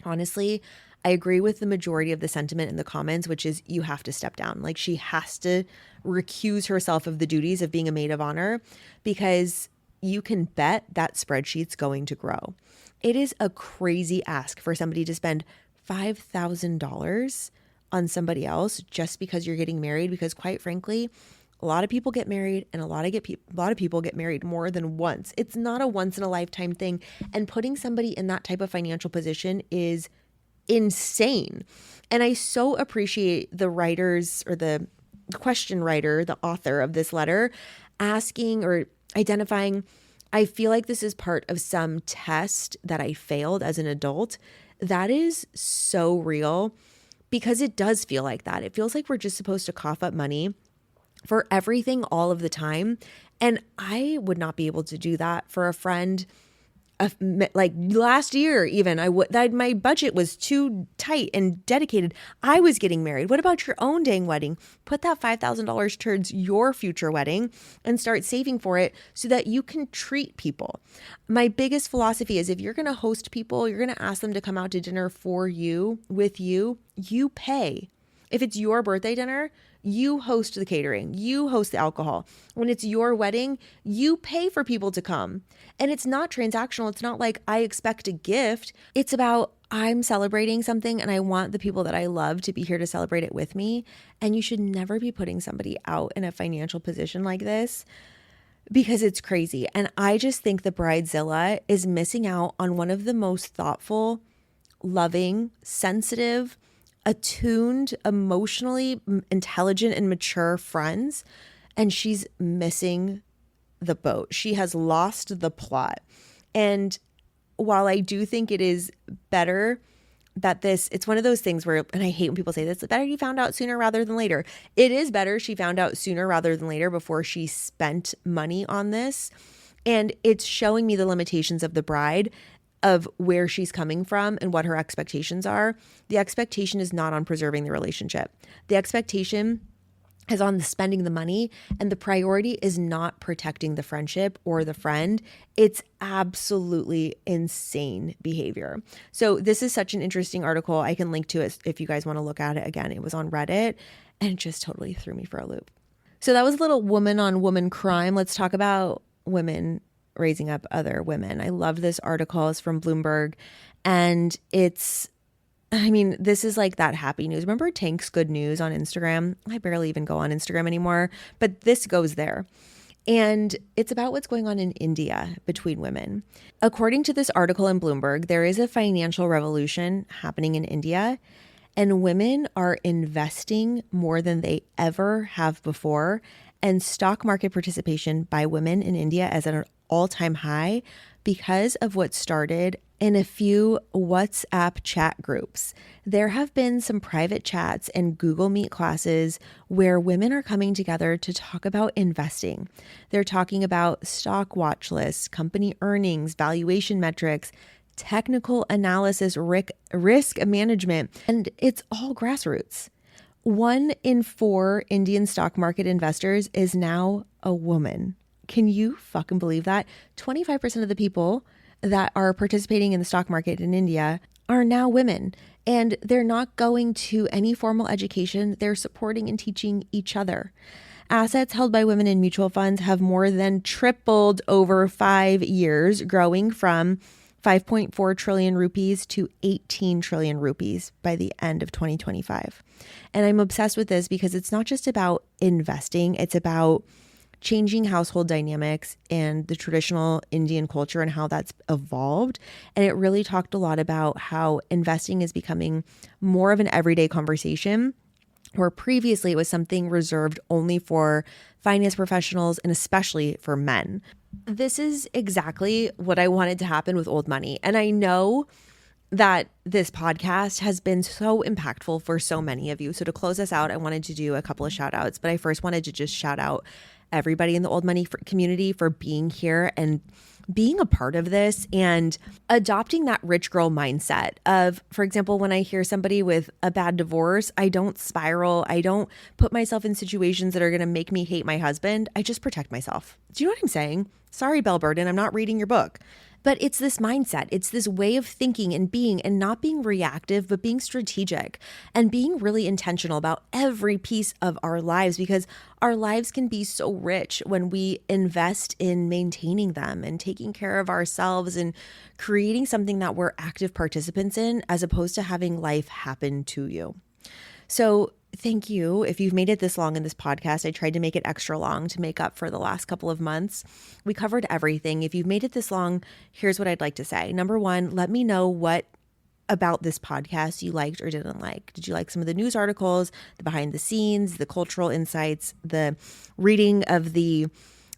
Honestly, I agree with the majority of the sentiment in the comments, which is you have to step down. Like, she has to recuse herself of the duties of being a maid of honor, because you can bet that spreadsheet's going to grow. It is a crazy ask for somebody to spend $5,000 on somebody else just because you're getting married, because quite frankly, a lot of people get married, and a lot of people get married more than once. It's not a once in a lifetime thing. And putting somebody in that type of financial position is insane. And I so appreciate the writers, or the question writer, the author of this letter, asking or identifying, I feel like this is part of some test that I failed as an adult. That is so real, because it does feel like that. It feels like we're just supposed to cough up money for everything all of the time. And I would not be able to do that for a friend. Like last year, even my budget was too tight and dedicated. I was getting married. What about your own dang wedding? Put that $5,000 towards your future wedding and start saving for it so that you can treat people. My biggest philosophy is, if you're going to host people, you're going to ask them to come out to dinner for you, with you, you pay. If it's your birthday dinner, you host the catering, you host the alcohol. When it's your wedding, you pay for people to come. And it's not transactional. It's not like I expect a gift. It's about, I'm celebrating something and I want the people that I love to be here to celebrate it with me. And you should never be putting somebody out in a financial position like this, because it's crazy. And I just think the Bridezilla is missing out on one of the most thoughtful, loving, sensitive, attuned, emotionally intelligent and mature friends, and she's missing the boat. She has lost the plot. And while I do think it is better that it's one of those things where, and I hate when people say this, it's better you found out sooner rather than later. It is better she found out sooner rather than later, before she spent money on this. And it's showing me the limitations of the bride, of where she's coming from and what her expectations are. The expectation is not on preserving the relationship. The expectation is on spending the money, and the priority is not protecting the friendship or the friend. It's absolutely insane behavior. So this is such an interesting article. I can link to it if you guys want to look at it again. It was on Reddit, and it just totally threw me for a loop. So that was a little woman on woman crime. Let's talk about women raising up other women. I love this article. It's from Bloomberg, and this is like that happy news. Remember Tank's Good News on Instagram? I barely even go on Instagram anymore, but this goes there. And it's about what's going on in India between women. According to this article in Bloomberg, there is a financial revolution happening in India, and women are investing more than they ever have before. And stock market participation by women in India is at an all-time high, because of what started in a few WhatsApp chat groups. There have been some private chats and Google Meet classes where women are coming together to talk about investing. They're talking about stock watch lists, company earnings, valuation metrics, technical analysis, risk management, and it's all grassroots. 1 in 4 Indian stock market investors is now a woman. Can you fucking believe that? 25% of the people that are participating in the stock market in India are now women, and they're not going to any formal education. They're supporting and teaching each other. Assets held by women in mutual funds have more than tripled over 5 years, growing from 5.4 trillion rupees to 18 trillion rupees by the end of 2025. And I'm obsessed with this because it's not just about investing, it's about changing household dynamics and the traditional Indian culture and how that's evolved. And it really talked a lot about how investing is becoming more of an everyday conversation. where previously it was something reserved only for finance professionals and especially for men. This is exactly what I wanted to happen with Old Money. And I know that this podcast has been so impactful for so many of you. So to close us out, I wanted to do a couple of shout outs, but I first wanted to just shout out everybody in the Old Money community for being here and being a part of this and adopting that rich girl mindset of, for example, when I hear somebody with a bad divorce, I don't spiral. I don't put myself in situations that are going to make me hate my husband. I just protect myself. Do you know what I'm saying? Sorry, Belle Burden, I'm not reading your book. But it's this mindset, it's this way of thinking and being, and not being reactive, but being strategic and being really intentional about every piece of our lives, because our lives can be so rich when we invest in maintaining them and taking care of ourselves and creating something that we're active participants in, as opposed to having life happen to you. So thank you. If you've made it this long in this podcast, I tried to make it extra long to make up for the last couple of months. We covered everything. If you've made it this long, here's what I'd like to say. Number one, let me know what about this podcast you liked or didn't like. Did you like some of the news articles, the behind the scenes, the cultural insights, the reading of the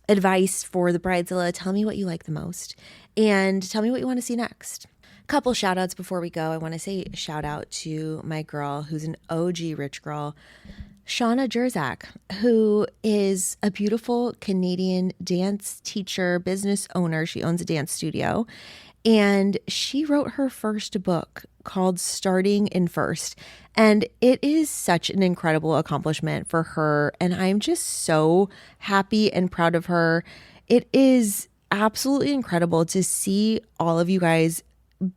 advice for the Bridezilla? Tell me what you like the most and tell me what you want to see next. Couple shout outs before we go. I want to say a shout out to my girl who's an OG rich girl, Shauna Jerzak, who is a beautiful Canadian dance teacher, business owner. She owns a dance studio, and she wrote her first book called Starting in First. And it is such an incredible accomplishment for her. And I'm just so happy and proud of her. It is absolutely incredible to see all of you guys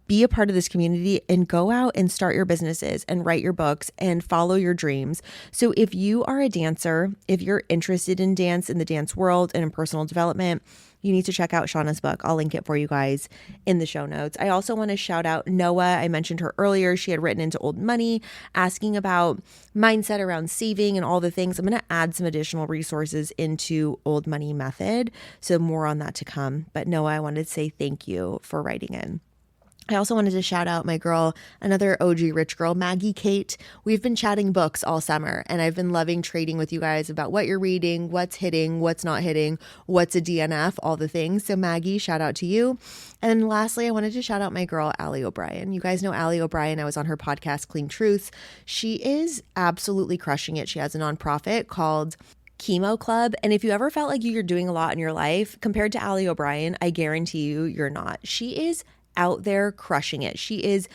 be a part of this community and go out and start your businesses and write your books and follow your dreams. So if you are a dancer, if you're interested in dance, in the dance world and in personal development, you need to check out Shauna's book. I'll link it for you guys in the show notes. I also want to shout out Noah. I mentioned her earlier. She had written into Old Money asking about mindset around saving and all the things. I'm going to add some additional resources into Old Money Method. So more on that to come. But Noah, I wanted to say thank you for writing in. I also wanted to shout out my girl, another OG rich girl, Maggie Kate. We've been chatting books all summer, and I've been loving trading with you guys about what you're reading, what's hitting, what's not hitting, what's a DNF, all the things. So Maggie, shout out to you. And lastly, I wanted to shout out my girl, Allie O'Brien. You guys know Allie O'Brien. I was on her podcast, Clean Truths. She is absolutely crushing it. She has a nonprofit called Chemo Club. And if you ever felt like you're doing a lot in your life, compared to Allie O'Brien, I guarantee you're not. She is out there crushing it. She is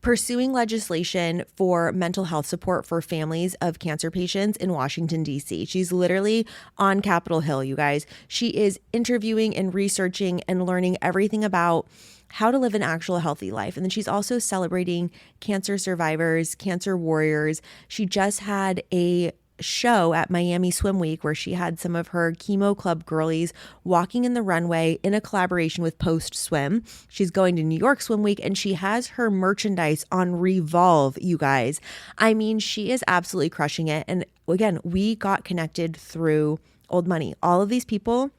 pursuing legislation for mental health support for families of cancer patients in Washington, D.C. She's literally on Capitol Hill, you guys. She is interviewing and researching and learning everything about how to live an actual healthy life. And then she's also celebrating cancer survivors, cancer warriors. She just had a show at Miami Swim Week where she had some of her Chemo Club girlies walking in the runway in a collaboration with Post Swim. She's going to New York Swim Week and she has her merchandise on Revolve, you guys. I mean, she is absolutely crushing it. And again, we got connected through Old Money. All of these people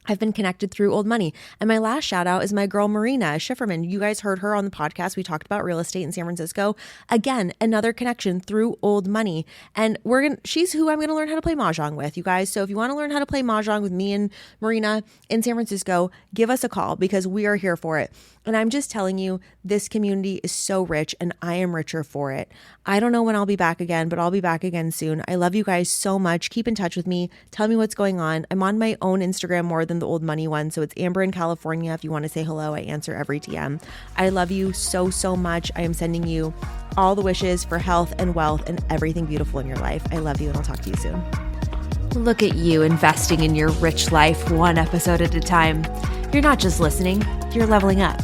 I've been connected through Old Money. And my last shout out is my girl, Marina Schifferman. You guys heard her on the podcast. We talked about real estate in San Francisco. Again, another connection through Old Money. And she's who I'm going to learn how to play Mahjong with, you guys. So if you want to learn how to play Mahjong with me and Marina in San Francisco, give us a call because we are here for it. And I'm just telling you, this community is so rich and I am richer for it. I don't know when I'll be back again, but I'll be back again soon. I love you guys so much. Keep in touch with me. Tell me what's going on. I'm on my own Instagram more than the Old Money one. So it's Amber in California. If you want to say hello, I answer every DM. I love you so, so much. I am sending you all the wishes for health and wealth and everything beautiful in your life. I love you and I'll talk to you soon. Look at you investing in your rich life one episode at a time. You're not just listening, you're leveling up.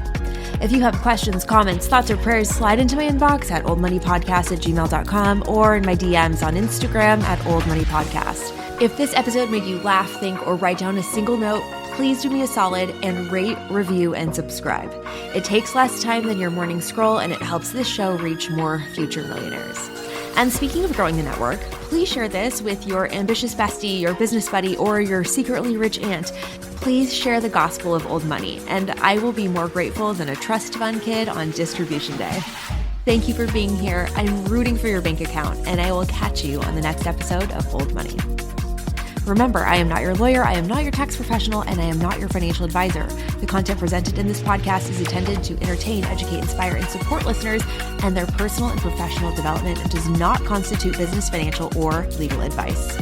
If you have questions, comments, thoughts, or prayers, slide into my inbox at oldmoneypodcast@gmail.com or in my DMs on Instagram at oldmoneypodcast. If this episode made you laugh, think, or write down a single note, please do me a solid and rate, review, and subscribe. It takes less time than your morning scroll, and it helps this show reach more future millionaires. And speaking of growing the network, please share this with your ambitious bestie, your business buddy, or your secretly rich aunt. Please share the gospel of Old Money, and I will be more grateful than a trust fund kid on distribution day. Thank you for being here. I'm rooting for your bank account, and I will catch you on the next episode of Old Money. Remember, I am not your lawyer, I am not your tax professional, and I am not your financial advisor. The content presented in this podcast is intended to entertain, educate, inspire, and support listeners and their personal and professional development and does not constitute business, financial, or legal advice.